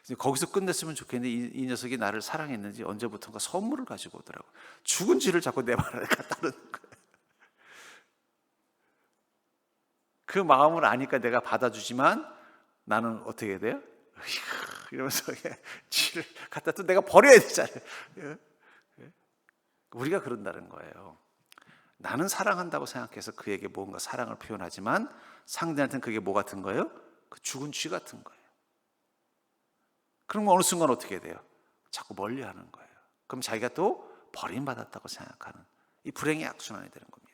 이제 거기서 끝냈으면 좋겠는데 이 녀석이 나를 사랑했는지 언제부턴가 선물을 가지고 오더라고요. 죽은 쥐를 자꾸 내 발에 갖다 놓는 거예요. 그 마음을 아니까 내가 받아주지만 나는 어떻게 돼요? 이러면서 쥐를 갖다 또 내가 버려야 되잖아요. 우리가 그런다는 거예요. 나는 사랑한다고 생각해서 그에게 뭔가 사랑을 표현하지만 상대한테는 그게 뭐 같은 거예요? 그 죽은 쥐 같은 거예요. 그럼 어느 순간 어떻게 돼요? 자꾸 멀리하는 거예요. 그럼 자기가 또 버림받았다고 생각하는 이 불행의 악순환이 되는 겁니다.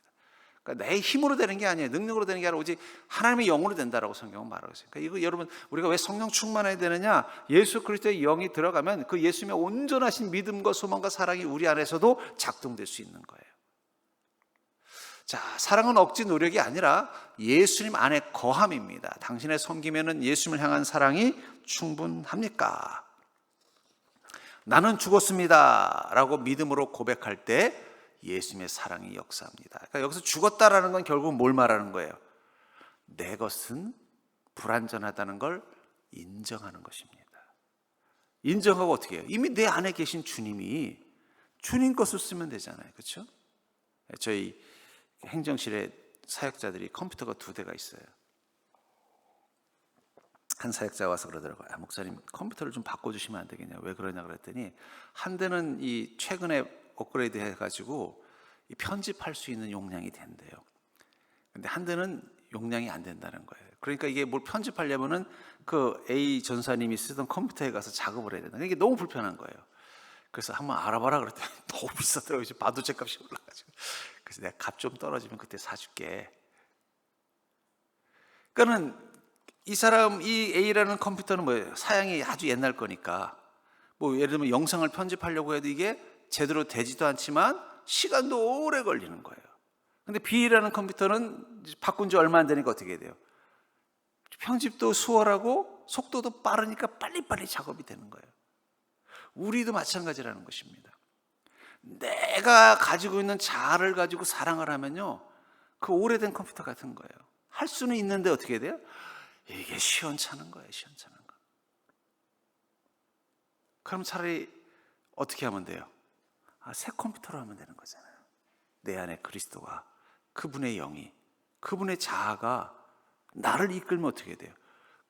그러니까 내 힘으로 되는 게 아니에요. 능력으로 되는 게 아니라 오직 하나님의 영으로 된다라고 성경은 말하고 있어요. 그러니까 이거 여러분, 우리가 왜 성령 충만해야 되느냐? 예수 그리스도의 영이 들어가면 그 예수님의 온전하신 믿음과 소망과 사랑이 우리 안에서도 작동될 수 있는 거예요. 자, 사랑은 억지 노력이 아니라 예수님 안에 거함입니다. 당신의 섬기면은 예수님을 향한 사랑이 충분합니까? 나는 죽었습니다 라고 믿음으로 고백할 때 예수님의 사랑이 역사합니다. 그러니까 여기서 죽었다라는 건 결국 뭘 말하는 거예요? 내 것은 불완전하다는 걸 인정하는 것입니다. 인정하고 어떻게 해요? 이미 내 안에 계신 주님이 주님 것을 쓰면 되잖아요. 그렇죠? 저희 행정실에 사역자들이 컴퓨터가 2대가 있어요. 한 사역자가 와서 그러더라고요. 목사님, 컴퓨터를 좀 바꿔주시면 안 되겠냐? 왜 그러냐 그랬더니 한 대는 이 최근에 업그레이드 해가지고 편집할 수 있는 용량이 된대요. 근데 한 대는 용량이 안 된다는 거예요. 그러니까 이게 뭘 편집하려면은 그 A 전사님이 쓰던 컴퓨터에 가서 작업을 해야 된다. 이게 너무 불편한 거예요. 그래서 한번 알아봐라 그랬더니 너무 비싸더라고요. 반도체 값이 올라가지고. 그래서 내가 값 좀 떨어지면 그때 사줄게. 그러니까는 이 A라는 컴퓨터는 뭐예요? 사양이 아주 옛날 거니까 뭐 예를 들면 영상을 편집하려고 해도 이게 제대로 되지도 않지만 시간도 오래 걸리는 거예요. 근데 B라는 컴퓨터는 바꾼 지 얼마 안 되니까 어떻게 돼요? 편집도 수월하고 속도도 빠르니까 빨리빨리 작업이 되는 거예요. 우리도 마찬가지라는 것입니다. 내가 가지고 있는 자아를 가지고 사랑을 하면요, 그 오래된 컴퓨터 같은 거예요. 할 수는 있는데 어떻게 돼요? 이게 시원찮은 거예요. 시원찮은 거. 그럼 차라리 어떻게 하면 돼요? 새 컴퓨터로 하면 되는 거잖아요. 내 안에 그리스도가, 그분의 영이, 그분의 자아가 나를 이끌면 어떻게 돼요?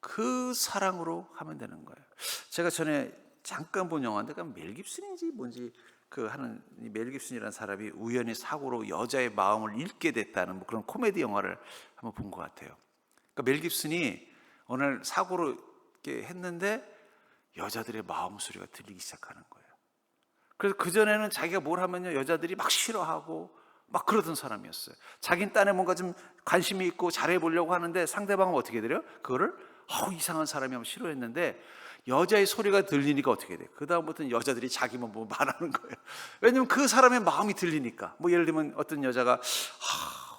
그 사랑으로 하면 되는 거예요. 제가 전에 잠깐 본 영화인데 멜 깁슨인지 뭔지 하는 멜 깁슨이라는 사람이 우연히 사고로 여자의 마음을 읽게 됐다는 뭐 그런 코미디 영화를 한번 본 것 같아요. 그러니까 멜 깁슨이 어느 날 사고로 이렇게 했는데 여자들의 마음 소리가 들리기 시작하는 거예요. 그래서 그전에는 자기가 뭘 하면요, 여자들이 막 싫어하고 막 그러던 사람이었어요. 자기는 딴에 뭔가 좀 관심이 있고 잘해보려고 하는데 상대방은 어떻게 돼요? 그거를 이상한 사람이 하면 싫어했는데 여자의 소리가 들리니까 어떻게 돼요? 그 다음부터는 여자들이 자기만 보고 말하는 거예요. 왜냐면 그 사람의 마음이 들리니까. 뭐 예를 들면 어떤 여자가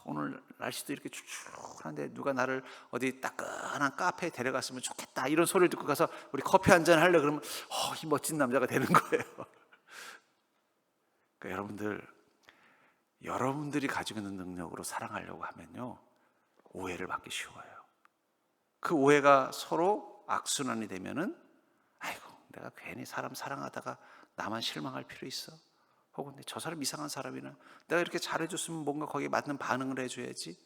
오늘 날씨도 이렇게 축축한데 누가 나를 어디 따끈한 카페에 데려갔으면 좋겠다 이런 소리를 듣고 가서 우리 커피 한잔 하려 그러면 이 멋진 남자가 되는 거예요. 그러니까 여러분들이 가지고 있는 능력으로 사랑하려고 하면요, 오해를 받기 쉬워요. 그 오해가 서로 악순환이 되면은 아이고, 내가 괜히 사람 사랑하다가 나만 실망할 필요 있어? 혹은 저 사람 이상한 사람이나 내가 이렇게 잘해줬으면 뭔가 거기에 맞는 반응을 해줘야지.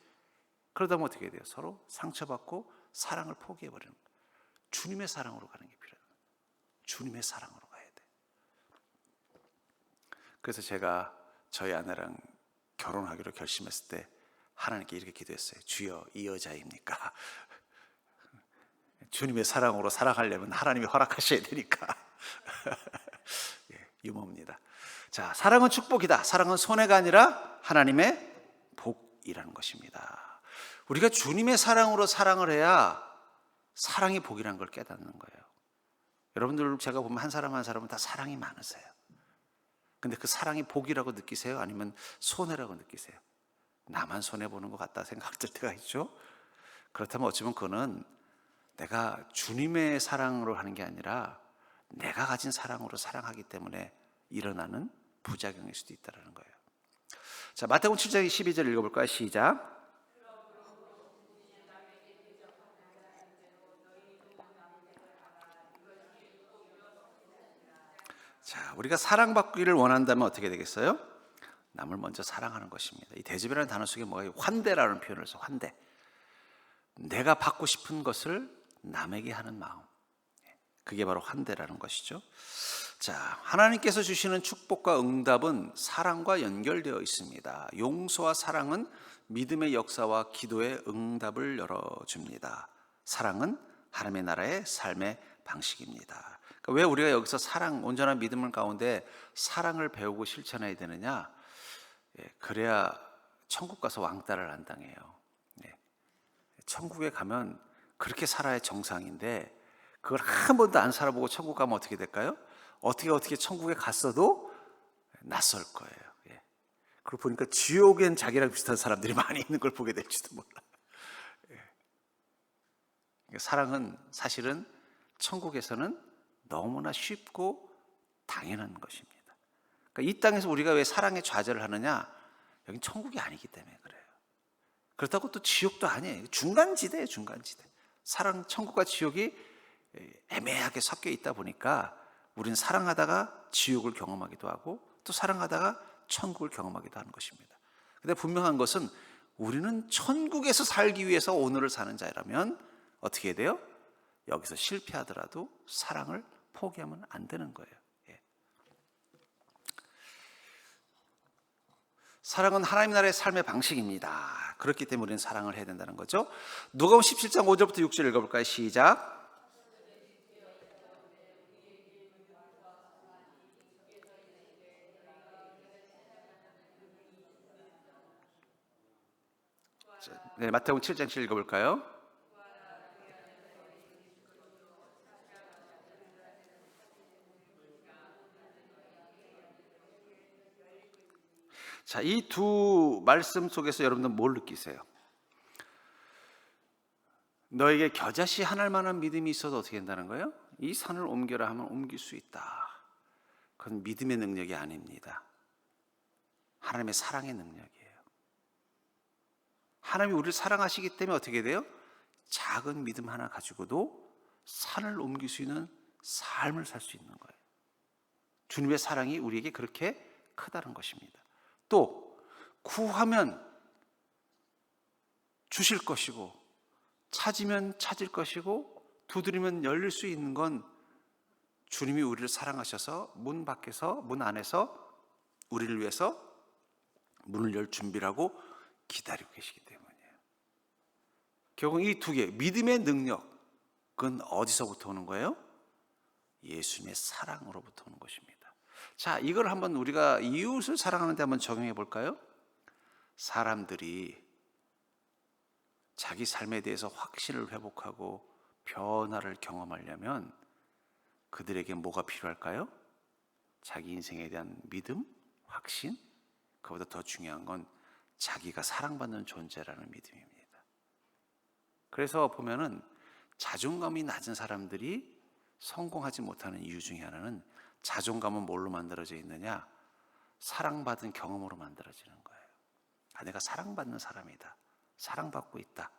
그러다 보면 어떻게 돼요? 서로 상처받고 사랑을 포기해버리는 거예요. 주님의 사랑으로 가는 게 필요해요. 주님의 사랑으로 가야 돼. 그래서 제가 저희 아내랑 결혼하기로 결심했을 때 하나님께 이렇게 기도했어요. 주여, 이 여자입니까? 주님의 사랑으로 살아가려면 하나님이 허락하셔야 되니까. 유머입니다. 자, 사랑은 축복이다. 사랑은 손해가 아니라 하나님의 복이라는 것입니다. 우리가 주님의 사랑으로 사랑을 해야 사랑이 복이라는 걸 깨닫는 거예요. 여러분들 제가 보면 한 사람 한 사람은 다 사랑이 많으세요. 근데 그 사랑이 복이라고 느끼세요? 아니면 손해라고 느끼세요? 나만 손해보는 것 같다 생각될 때가 있죠. 그렇다면 어쩌면 그거는 내가 주님의 사랑으로 하는 게 아니라 내가 가진 사랑으로 사랑하기 때문에 일어나는 부작용일 수도 있다는 거예요. 자, 마태복음 7장 12절 읽어볼까요? 시작. 자, 우리가 사랑받기를 원한다면 어떻게 되겠어요? 남을 먼저 사랑하는 것입니다. 이 대접이라는 단어 속에 뭐가 환대라는 표현을 써. 환대. 내가 받고 싶은 것을 남에게 하는 마음. 그게 바로 환대라는 것이죠. 자, 하나님께서 주시는 축복과 응답은 사랑과 연결되어 있습니다. 용서와 사랑은 믿음의 역사와 기도의 응답을 열어줍니다. 사랑은 하나님의 나라의 삶의 방식입니다. 그러니까 왜 우리가 여기서 사랑, 온전한 믿음을 가운데 사랑을 배우고 실천해야 되느냐? 그래야 천국 가서 왕따를 안 당해요. 천국에 가면 그렇게 살아야 정상인데 그걸 한 번도 안 살아보고 천국 가면 어떻게 될까요? 어떻게 천국에 갔어도 낯설 거예요. 그리고 보니까 지옥엔 자기랑 비슷한 사람들이 많이 있는 걸 보게 될지도 몰라. 사랑은 사실은 천국에서는 너무나 쉽고 당연한 것입니다. 그러니까 이 땅에서 우리가 왜 사랑에 좌절을 하느냐? 여긴 천국이 아니기 때문에 그래요. 그렇다고 또 지옥도 아니에요. 중간지대예요, 중간지대. 사랑, 천국과 지옥이 애매하게 섞여 있다 보니까 우리는 사랑하다가 지옥을 경험하기도 하고 또 사랑하다가 천국을 경험하기도 하는 것입니다. 근데 분명한 것은 우리는 천국에서 살기 위해서 오늘을 사는 자라면 어떻게 해야 돼요? 여기서 실패하더라도 사랑을 포기하면 안 되는 거예요. 사랑은 하나님 나라의 삶의 방식입니다. 그렇기 때문에 우리는 사랑을 해야 된다는 거죠. 누가복음 17장 5절부터 6절 읽어볼까요? 시작. 네, 마태복음 7장 7 읽어볼까요? 자, 이 두 말씀 속에서 여러분들 뭘 느끼세요? 너에게 겨자씨 하나일 만한 믿음이 있어도 어떻게 된다는 거예요? 이 산을 옮겨라 하면 옮길 수 있다. 그건 믿음의 능력이 아닙니다. 하나님의 사랑의 능력이에요. 하나님이 우리를 사랑하시기 때문에 어떻게 돼요? 작은 믿음 하나 가지고도 산을 옮길 수 있는 삶을 살 수 있는 거예요. 주님의 사랑이 우리에게 그렇게 크다는 것입니다. 또 구하면 주실 것이고 찾으면 찾을 것이고 두드리면 열릴 수 있는 건 주님이 우리를 사랑하셔서 문 밖에서 문 안에서 우리를 위해서 문을 열 준비를 하고 기다리고 계시기 때문이에요. 결국 이 두 개, 믿음의 능력은 어디서부터 오는 거예요? 예수님의 사랑으로부터 오는 것입니다. 자, 이걸 한번 우리가 이웃을 사랑하는 데 한번 적용해 볼까요? 사람들이 자기 삶에 대해서 확신을 회복하고 변화를 경험하려면 그들에게 뭐가 필요할까요? 자기 인생에 대한 믿음, 확신, 그보다 더 중요한 건 자기가 사랑받는 존재라는 믿음입니다. 그래서 보면은 자존감이 낮은 사람들이 성공하지 못하는 이유 중에 하나는 자존감은 뭘로 만들어져 있느냐? 사랑받은 경험으로 만들어지는 거예요. 아, 내가 사랑받는 사람이다. 사랑받고 있다.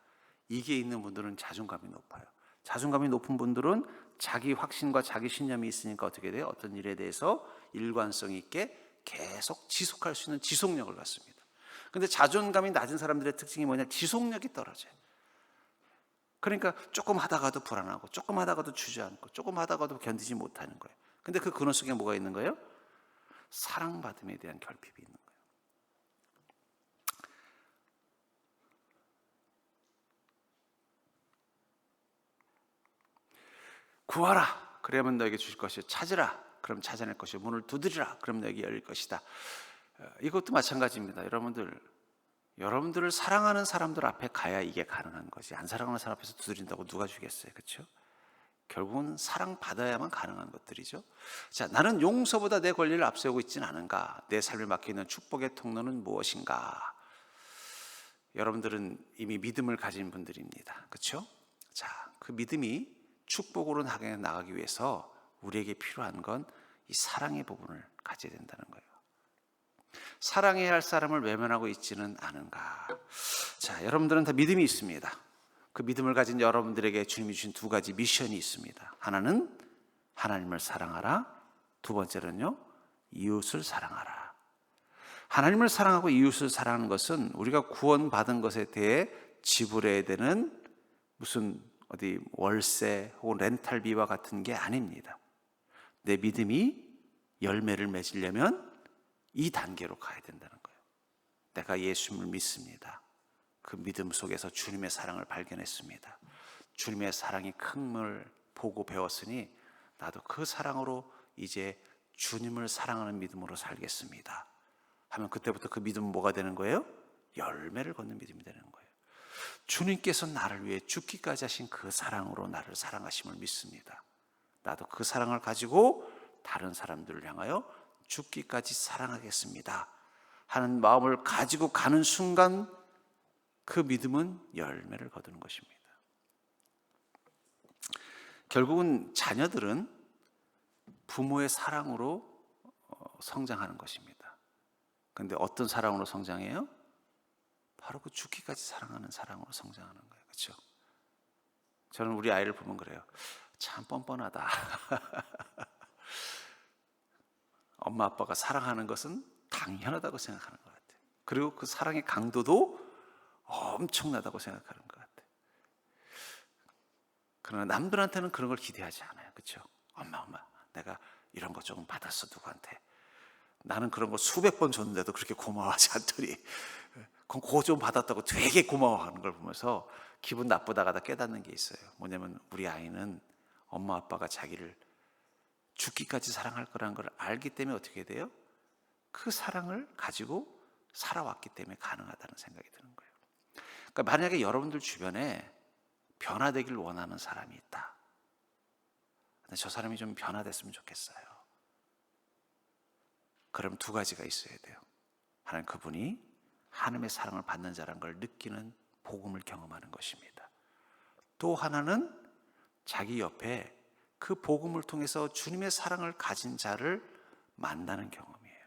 이게 있는 분들은 자존감이 높아요. 자존감이 높은 분들은 자기 확신과 자기 신념이 있으니까 어떻게 돼요? 어떤 일에 대해서 일관성 있게 계속 지속할 수 있는 지속력을 갖습니다. 그런데 자존감이 낮은 사람들의 특징이 뭐냐? 지속력이 떨어져요. 그러니까 조금 하다가도 불안하고 조금 하다가도 주저앉고 조금 하다가도 견디지 못하는 거예요. 근데 그 근원 속에 뭐가 있는 거예요? 사랑받음에 대한 결핍이 있는 거예요. 구하라. 그러면 너에게 주실 것이요. 찾으라. 그럼 찾아낼 것이요. 문을 두드리라. 그럼 너에게 열릴 것이다. 이것도 마찬가지입니다. 여러분들을 사랑하는 사람들 앞에 가야 이게 가능한 거지. 안 사랑하는 사람 앞에서 두드린다고 누가 주겠어요? 그렇죠? 결국은 사랑받아야만 가능한 것들이죠. 자, 나는 용서보다 내 권리를 앞세우고 있지는 않은가? 내 삶에 막혀있는 축복의 통로는 무엇인가? 여러분들은 이미 믿음을 가진 분들입니다. 그렇죠? 자, 그 믿음이 축복으로 나가기 위해서 우리에게 필요한 건 이 사랑의 부분을 가져야 된다는 거예요. 사랑해야 할 사람을 외면하고 있지는 않은가? 자, 여러분들은 다 믿음이 있습니다. 그 믿음을 가진 여러분들에게 주님이 주신 두 가지 미션이 있습니다. 하나는 하나님을 사랑하라. 두 번째는요, 이웃을 사랑하라. 하나님을 사랑하고 이웃을 사랑하는 것은 우리가 구원받은 것에 대해 지불해야 되는 무슨 어디 월세 혹은 렌탈비와 같은 게 아닙니다. 내 믿음이 열매를 맺으려면 이 단계로 가야 된다는 거예요. 내가 예수님을 믿습니다. 그 믿음 속에서 주님의 사랑을 발견했습니다. 주님의 사랑이 큰 걸 보고 배웠으니 나도 그 사랑으로 이제 주님을 사랑하는 믿음으로 살겠습니다 하면 그때부터 그 믿음은 뭐가 되는 거예요? 열매를 걷는 믿음이 되는 거예요. 주님께서 나를 위해 죽기까지 하신 그 사랑으로 나를 사랑하심을 믿습니다. 나도 그 사랑을 가지고 다른 사람들을 향하여 죽기까지 사랑하겠습니다 하는 마음을 가지고 가는 순간 그 믿음은 열매를 거두는 것입니다. 결국은 자녀들은 부모의 사랑으로 성장하는 것입니다. 그런데 어떤 사랑으로 성장해요? 바로 그 죽기까지 사랑하는 사랑으로 성장하는 거예요. 그렇죠? 저는 우리 아이를 보면 그래요. 참 뻔뻔하다. 엄마 아빠가 사랑하는 것은 당연하다고 생각하는 것 같아요. 그리고 그 사랑의 강도도 엄청나다고 생각하는 것 같아요. 그러나 남들한테는 그런 걸 기대하지 않아요. 그렇죠? 엄마 내가 이런 거 조금 받았어 누구한테. 나는 그런 거 수백 번 줬는데도 그렇게 고마워하지 않더니 그럼 그거 좀 받았다고 되게 고마워하는 걸 보면서 기분 나쁘다가 다 깨닫는 게 있어요. 뭐냐면 우리 아이는 엄마 아빠가 자기를 죽기까지 사랑할 거라는 걸 알기 때문에 어떻게 돼요? 그 사랑을 가지고 살아왔기 때문에 가능하다는 생각이 드는 거예요. 그러니까 만약에 여러분들 주변에 변화되길 원하는 사람이 있다. 근데 저 사람이 좀 변화됐으면 좋겠어요. 그럼 두 가지가 있어야 돼요. 하나는 그분이 하나님의 사랑을 받는 자라는 걸 느끼는 복음을 경험하는 것입니다. 또 하나는 자기 옆에 그 복음을 통해서 주님의 사랑을 가진 자를 만나는 경험이에요.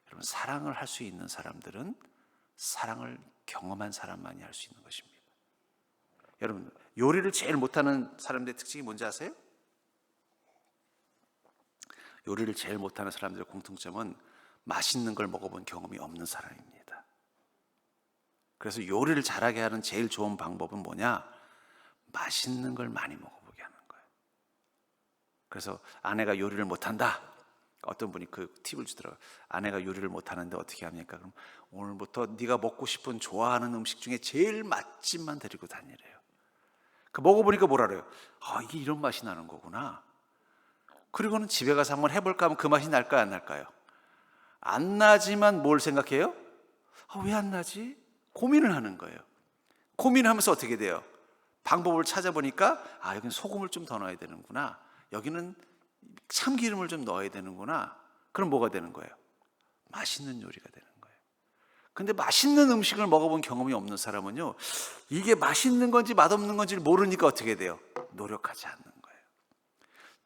여러분, 사랑을 할 수 있는 사람들은 사랑을 경험한 사람만이 할 수 있는 것입니다. 여러분, 요리를 제일 못하는 사람들의 특징이 뭔지 아세요? 요리를 제일 못하는 사람들의 공통점은 맛있는 걸 먹어본 경험이 없는 사람입니다. 그래서 요리를 잘하게 하는 제일 좋은 방법은 뭐냐? 맛있는 걸 많이 먹어보게 하는 거예요. 그래서 아내가 요리를 못한다. 어떤 분이 그 팁을 주더라고요. 아내가 요리를 못하는데 어떻게 합니까? 그럼 오늘부터 네가 먹고 싶은 좋아하는 음식 중에 제일 맛집만 데리고 다니래요. 그 먹어보니까 뭐라 그래요? 이게 이런 맛이 나는 거구나. 그리고는 집에 가서 한번 해볼까 하면 그 맛이 날까요? 안 날까요? 안 나지만 뭘 생각해요? 왜 안 나지? 고민을 하는 거예요. 고민하면서 어떻게 돼요? 방법을 찾아보니까 여기는 소금을 좀 더 넣어야 되는구나. 여기는 참기름을 좀 넣어야 되는구나. 그럼 뭐가 되는 거예요? 맛있는 요리가 되는 거예요. 근데 맛있는 음식을 먹어본 경험이 없는 사람은요, 이게 맛있는 건지 맛없는 건지를 모르니까 어떻게 돼요? 노력하지 않는 거예요.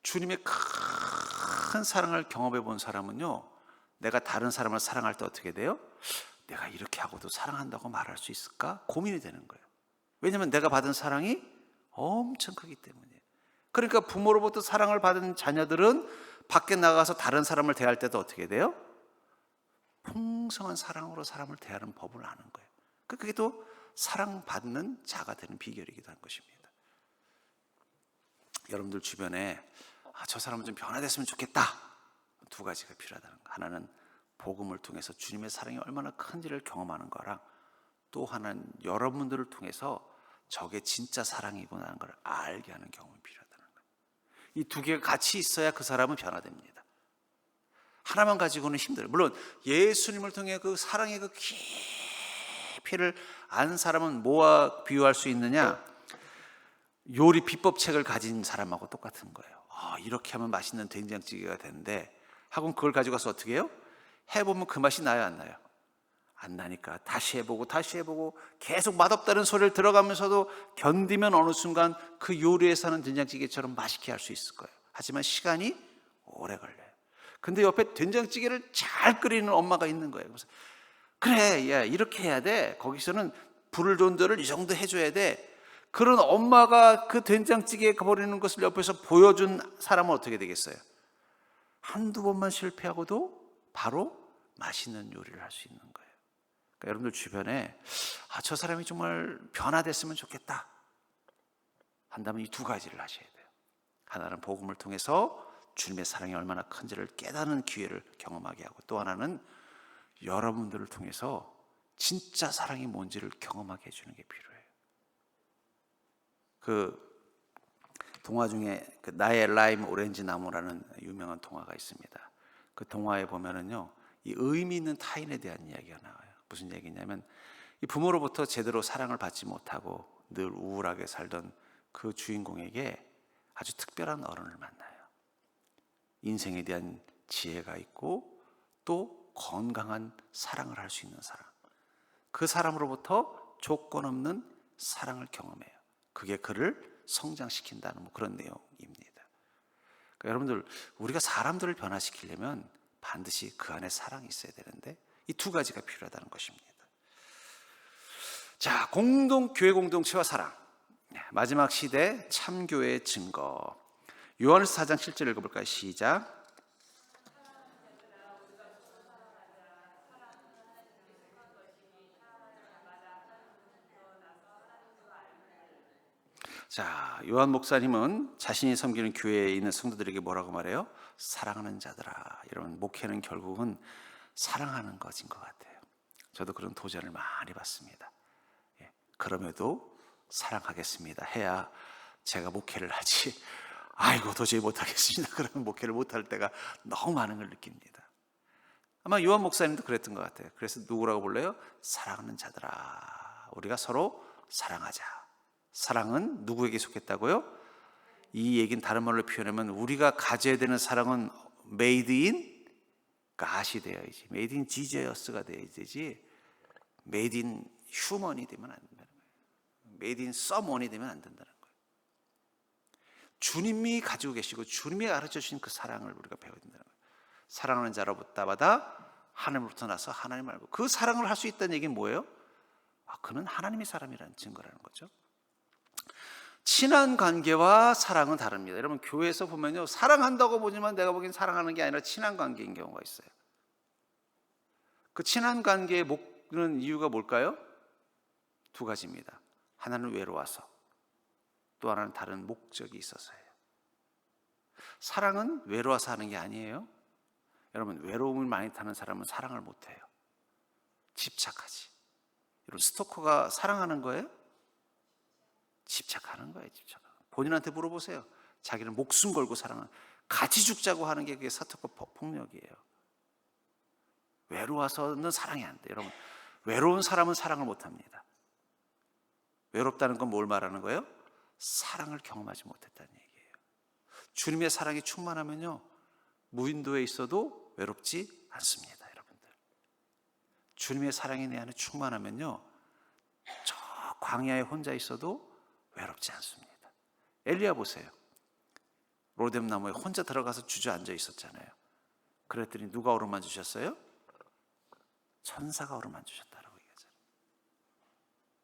주님의 큰 사랑을 경험해 본 사람은요, 내가 다른 사람을 사랑할 때 어떻게 돼요? 내가 이렇게 하고도 사랑한다고 말할 수 있을까? 고민이 되는 거예요. 왜냐하면 내가 받은 사랑이 엄청 크기 때문이에요. 그러니까 부모로부터 사랑을 받은 자녀들은 밖에 나가서 다른 사람을 대할 때도 어떻게 돼요? 풍성한 사랑으로 사람을 대하는 법을 아는 거예요. 그게 또 사랑받는 자가 되는 비결이기도 한 것입니다. 여러분들 주변에 저 사람은 좀 변화됐으면 좋겠다. 두 가지가 필요하다는 거. 하나는 복음을 통해서 주님의 사랑이 얼마나 큰지를 경험하는 거랑, 또 하나는 여러분들을 통해서 저게 진짜 사랑이구나 하는 걸 알게 하는 경험이 필요하다는 거예요. 이 두 개가 같이 있어야 그 사람은 변화됩니다. 하나만 가지고는 힘들어요. 물론 예수님을 통해 그 사랑의 그 깊이를 안 사람은 뭐와 비유할 수 있느냐? 요리 비법책을 가진 사람하고 똑같은 거예요. 이렇게 하면 맛있는 된장찌개가 되는데 하고 그걸 가지고 가서 어떻게 해요? 해보면 그 맛이 나요, 안 나요? 안 나니까 다시 해보고 계속 맛없다는 소리를 들어가면서도 견디면 어느 순간 그 요리에서 하는 된장찌개처럼 맛있게 할 수 있을 거예요. 하지만 시간이 오래 걸려요. 근데 옆에 된장찌개를 잘 끓이는 엄마가 있는 거예요. 그래서 그래, 야, 이렇게 해야 돼. 거기서는 불을 조절을 이 정도 해줘야 돼. 그런 엄마가 그 된장찌개에 버리는 것을 옆에서 보여준 사람은 어떻게 되겠어요? 한두 번만 실패하고도 바로 맛있는 요리를 할 수 있는 거예요. 그러니까 여러분들 주변에 저 사람이 정말 변화됐으면 좋겠다 한다면 이 두 가지를 하셔야 돼요. 하나는 복음을 통해서 주님의 사랑이 얼마나 큰지를 깨닫는 기회를 경험하게 하고, 또 하나는 여러분들을 통해서 진짜 사랑이 뭔지를 경험하게 해주는 게 필요해요. 그 동화 중에 그 나의 라임 오렌지 나무라는 유명한 동화가 있습니다. 그 동화에 보면은요, 이 의미 있는 타인에 대한 이야기가 나와요. 무슨 얘기냐면 이 부모로부터 제대로 사랑을 받지 못하고 늘 우울하게 살던 그 주인공에게 아주 특별한 어른을 만나요. 인생에 대한 지혜가 있고 또 건강한 사랑을 할 수 있는 사람. 그 사람으로부터 조건 없는 사랑을 경험해요. 그게 그를 성장시킨다는 그런 내용입니다. 그러니까 여러분들, 우리가 사람들을 변화시키려면 반드시 그 안에 사랑이 있어야 되는데 이 두 가지가 필요하다는 것입니다. 자, 교회 공동체와 사랑. 마지막 시대 참교회의 증거. 요한일서 4장 7절 읽어볼까요? 시작. 자, 요한 목사님은 자신이 섬기는 교회에 있는 성도들에게 뭐라고 말해요? 사랑하는 자들아. 여러분, 목회는 결국은 사랑하는 것인 것 같아요. 저도 그런 도전을 많이 받습니다. 그럼에도 사랑하겠습니다 해야 제가 목회를 하지, 아이고 도저히 못하겠습니다 그러면 목회를 못할 때가 너무 많은 걸 느낍니다. 아마 요한 목사님도 그랬던 것 같아요. 그래서 누구라고 불러요? 사랑하는 자들아. 우리가 서로 사랑하자. 사랑은 누구에게 속했다고요? 이 얘기는 다른 말로 표현하면 우리가 가져야 되는 사랑은 made in God이 되어야지, made in Jesus가 되어야 되지, made in human이 되면 안 된다는 거예요. made in someone이 되면 안 된다는 거예요. 주님이 가지고 계시고 주님이 가르쳐 주신 그 사랑을 우리가 배워야 된다는 거예요. 사랑하는 자로부터 받아 하나님으로부터 나서 하나님 알고, 그 사랑을 할 수 있다는 얘기는 뭐예요? 그는 하나님의 사람이라는 증거라는 거죠. 친한 관계와 사랑은 다릅니다. 여러분, 교회에서 보면요, 사랑한다고 보지만 내가 보기엔 사랑하는 게 아니라 친한 관계인 경우가 있어요. 그 친한 관계의 목는 이유가 뭘까요? 두 가지입니다. 하나는 외로워서, 또 하나는 다른 목적이 있어서예요. 사랑은 외로워서 하는 게 아니에요. 여러분, 외로움을 많이 타는 사람은 사랑을 못해요. 집착하지. 여러분, 스토커가 사랑하는 거예요? 집착하는 거예요. 본인한테 물어보세요. 자기는 목숨 걸고 사랑하는, 같이 죽자고 하는 게 그게 스토커 폭력이에요. 외로워서는 사랑이 안 돼요. 여러분, 외로운 사람은 사랑을 못합니다. 외롭다는 건 뭘 말하는 거예요? 사랑을 경험하지 못했다는 얘기예요. 주님의 사랑이 충만하면요, 무인도에 있어도 외롭지 않습니다. 여러분들, 주님의 사랑이 내 안에 충만하면요, 저 광야에 혼자 있어도 외롭지 않습니다. 엘리야 보세요. 로뎀나무에 혼자 들어가서 주저앉아 있었잖아요. 그랬더니 누가 어루만 주셨어요? 천사가 어루만 주셨다라고 얘기하잖아요.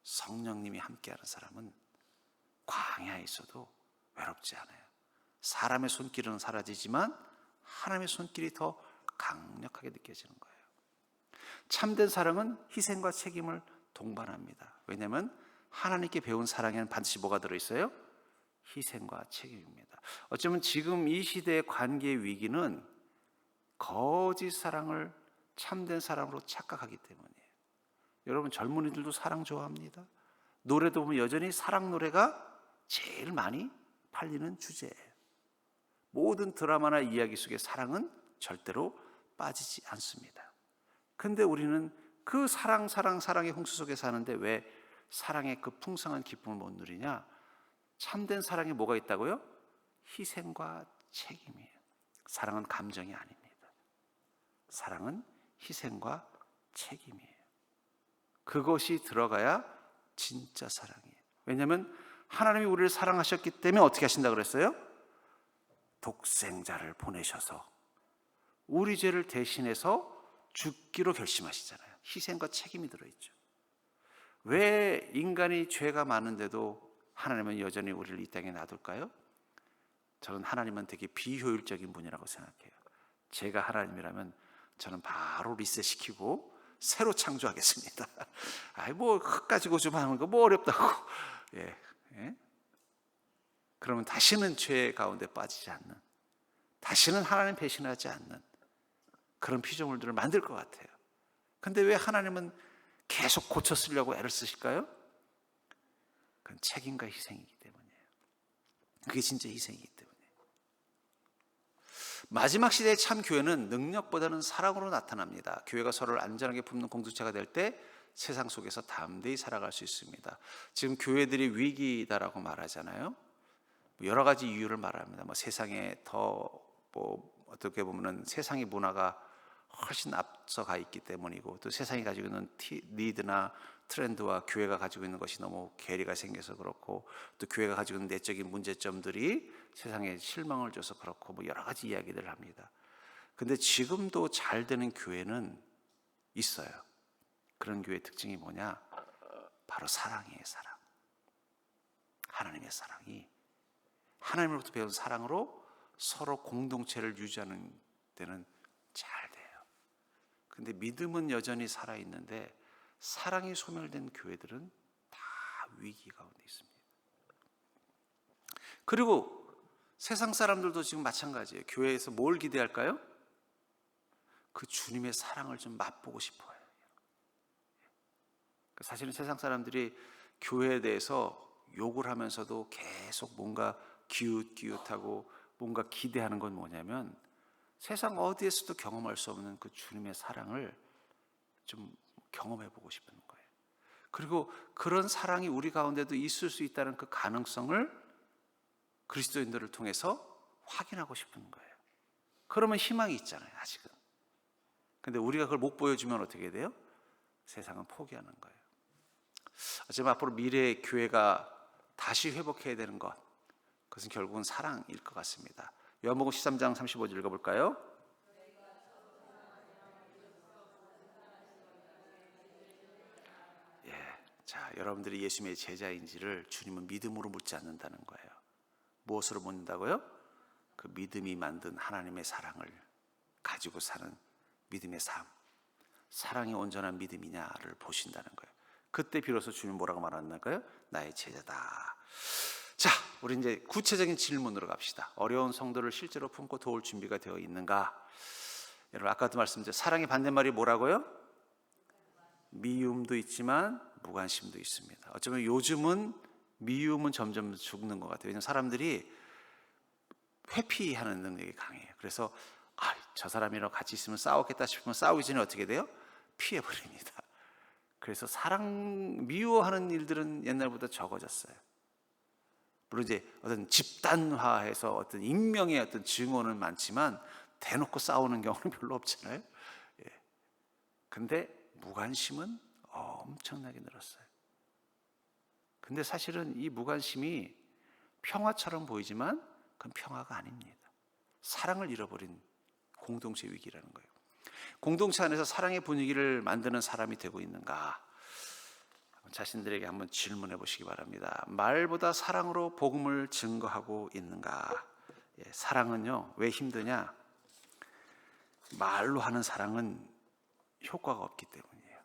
성령님이 함께하는 사람은 광야에 있어도 외롭지 않아요. 사람의 손길은 사라지지만 하나님의 손길이 더 강력하게 느껴지는 거예요. 참된 사랑은 희생과 책임을 동반합니다. 왜냐하면 하나님께 배운 사랑에는 반드시 뭐가 들어있어요? 희생과 책임입니다. 어쩌면 지금 이 시대의 관계의 위기는 거짓 사랑을 참된 사랑으로 착각하기 때문이에요. 여러분, 젊은이들도 사랑 좋아합니다. 노래도 보면 여전히 사랑 노래가 제일 많이 팔리는 주제예요. 모든 드라마나 이야기 속에 사랑은 절대로 빠지지 않습니다. 근데 우리는 그 사랑의 홍수 속에 사는데 왜 사랑의 그 풍성한 기쁨을 못 누리냐? 참된 사랑에 뭐가 있다고요? 희생과 책임이에요. 사랑은 감정이 아닙니다. 사랑은 희생과 책임이에요. 그것이 들어가야 진짜 사랑이에요. 왜냐하면 하나님이 우리를 사랑하셨기 때문에 어떻게 하신다고 그랬어요? 독생자를 보내셔서 우리 죄를 대신해서 죽기로 결심하시잖아요. 희생과 책임이 들어있죠. 왜 인간이 죄가 많은데도 하나님은 여전히 우리를 이 땅에 놔둘까요? 저는 하나님은 되게 비효율적인 분이라고 생각해요. 제가 하나님이라면 저는 바로 리셋시키고 새로 창조하겠습니다. 아이 뭐 흙 가지고 좀 하는 거 뭐 어렵다고. 예. 그러면 다시는 죄 가운데 빠지지 않는, 다시는 하나님 배신하지 않는 그런 피조물들을 만들 것 같아요. 근데 왜 하나님은 계속 고쳐 쓰려고 애를 쓰실까요? 그건 책임과 희생이기 때문이에요. 그게 진짜 희생이기 때문에. 마지막 시대의 참 교회는 능력보다는 사랑으로 나타납니다. 교회가 서로를 안전하게 품는 공동체가 될 때 세상 속에서 담대히 살아갈 수 있습니다. 지금 교회들이 위기다라고 말하잖아요. 여러 가지 이유를 말합니다. 세상에 더 어떻게 보면은 세상의 문화가 훨씬 앞서가 있기 때문이고, 또 세상이 가지고 있는 니드나 트렌드와 교회가 가지고 있는 것이 너무 괴리가 생겨서 그렇고, 또 교회가 가지고 있는 내적인 문제점들이 세상에 실망을 줘서 그렇고, 여러 가지 이야기들을 합니다. 근데 지금도 잘 되는 교회는 있어요. 그런 교회의 특징이 뭐냐? 바로 사랑이에요. 사랑. 하나님의 사랑이, 하나님으로부터 배운 사랑으로 서로 공동체를 유지하는 데는 잘 돼요. 근데 믿음은 여전히 살아있는데 사랑이 소멸된 교회들은 다 위기 가운데 있습니다. 그리고 세상 사람들도 지금 마찬가지예요. 교회에서 뭘 기대할까요? 그 주님의 사랑을 좀 맛보고 싶어요. 사실은 세상 사람들이 교회에 대해서 욕을 하면서도 계속 뭔가 기웃기웃하고 뭔가 기대하는 건 뭐냐면, 세상 어디에서도 경험할 수 없는 그 주님의 사랑을 좀 경험해 보고 싶은 거예요. 그리고 그런 사랑이 우리 가운데도 있을 수 있다는 그 가능성을 그리스도인들을 통해서 확인하고 싶은 거예요. 그러면 희망이 있잖아요, 아직은. 근데 우리가 그걸 못 보여주면 어떻게 돼요? 세상은 포기하는 거예요. 어쩌면 앞으로 미래의 교회가 다시 회복해야 되는 것, 그것은 결국은 사랑일 것 같습니다. 요한복음 13장 35절 읽어볼까요? 자, 여러분들이 예수님의 제자인지를 주님은 믿음으로 묻지 않는다는 거예요. 무엇으로 묻는다고요? 그 믿음이 만든 하나님의 사랑을 가지고 사는 믿음의 삶, 사랑이 온전한 믿음이냐를 보신다는 거예요. 그때 비로소 주님 뭐라고 말하는가요? 나의 제자다. 자, 우리 이제 구체적인 질문으로 갑시다. 어려운 성도를 실제로 품고 도울 준비가 되어 있는가? 여러분, 아까도 말씀드렸죠. 사랑의 반대말이 뭐라고요? 미움도 있지만 무관심도 있습니다. 어쩌면 요즘은 미움은 점점 죽는 것 같아요. 왜냐하면 사람들이 회피하는 능력이 강해요. 그래서 저 사람이랑 같이 있으면 싸웠겠다 싶으면 싸우기 전에 어떻게 돼요? 피해버립니다. 그래서 미워하는 일들은 옛날보다 적어졌어요. 물론 이제 어떤 집단화해서 어떤 익명의 어떤 증오는 많지만 대놓고 싸우는 경우는 별로 없잖아요. 근데 무관심은 엄청나게 늘었어요. 근데 사실은 이 무관심이 평화처럼 보이지만 그건 평화가 아닙니다. 사랑을 잃어버린 공동체 위기라는 거예요. 공동체 안에서 사랑의 분위기를 만드는 사람이 되고 있는가? 자신들에게 한번 질문해 보시기 바랍니다. 말보다 사랑으로 복음을 증거하고 있는가? 사랑은요, 왜 힘드냐? 말로 하는 사랑은 효과가 없기 때문이에요.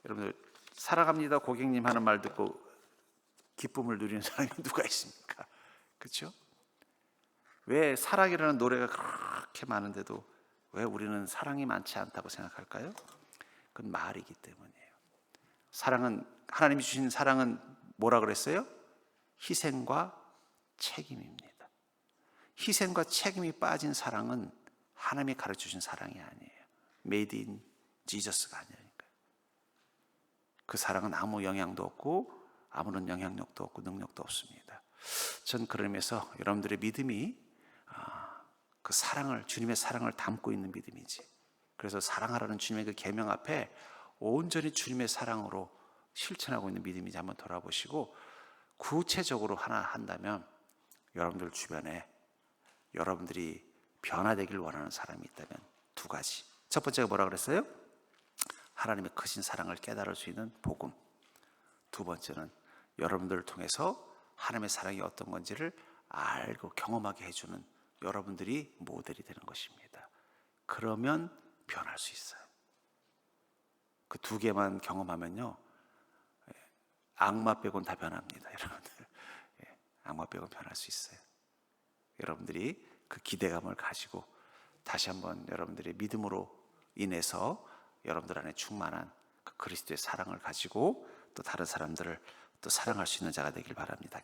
여러분들, 사랑합니다 고객님 하는 말 듣고 기쁨을 누리는 사람이 누가 있습니까? 그렇죠? 왜 사랑이라는 노래가 그렇게 많은데도 왜 우리는 사랑이 많지 않다고 생각할까요? 그건 말이기 때문이에요. 사랑은, 하나님이 주신 사랑은 뭐라 그랬어요? 희생과 책임입니다. 희생과 책임이 빠진 사랑은 하나님이 가르쳐주신 사랑이 아니에요. Made in Jesus가 아니니까요. 그 사랑은 아무 영향도 없고 아무런 영향력도 없고 능력도 없습니다. 전 그런 의미에서 여러분들의 믿음이 그 사랑을, 주님의 사랑을 담고 있는 믿음이지. 그래서 사랑하라는 주님의 그 계명 앞에 온전히 주님의 사랑으로 실천하고 있는 믿음인지 한번 돌아보시고, 구체적으로 하나 한다면 여러분들 주변에 여러분들이 변화되길 원하는 사람이 있다면 두 가지. 첫 번째가 뭐라 그랬어요? 하나님의 크신 사랑을 깨달을 수 있는 복음. 두 번째는 여러분들을 통해서 하나님의 사랑이 어떤 건지를 알고 경험하게 해주는 여러분들이 모델이 되는 것입니다. 그러면 변할 수 있어요. 그 두 개만 경험하면요, 악마 빼고는 다 변합니다. 여러분들, 악마 빼고는 변할 수 있어요. 여러분들이 그 기대감을 가지고 다시 한번 여러분들의 믿음으로 인해서 여러분들 안에 충만한 그 그리스도의 사랑을 가지고 또 다른 사람들을 또 사랑할 수 있는 자가 되길 바랍니다.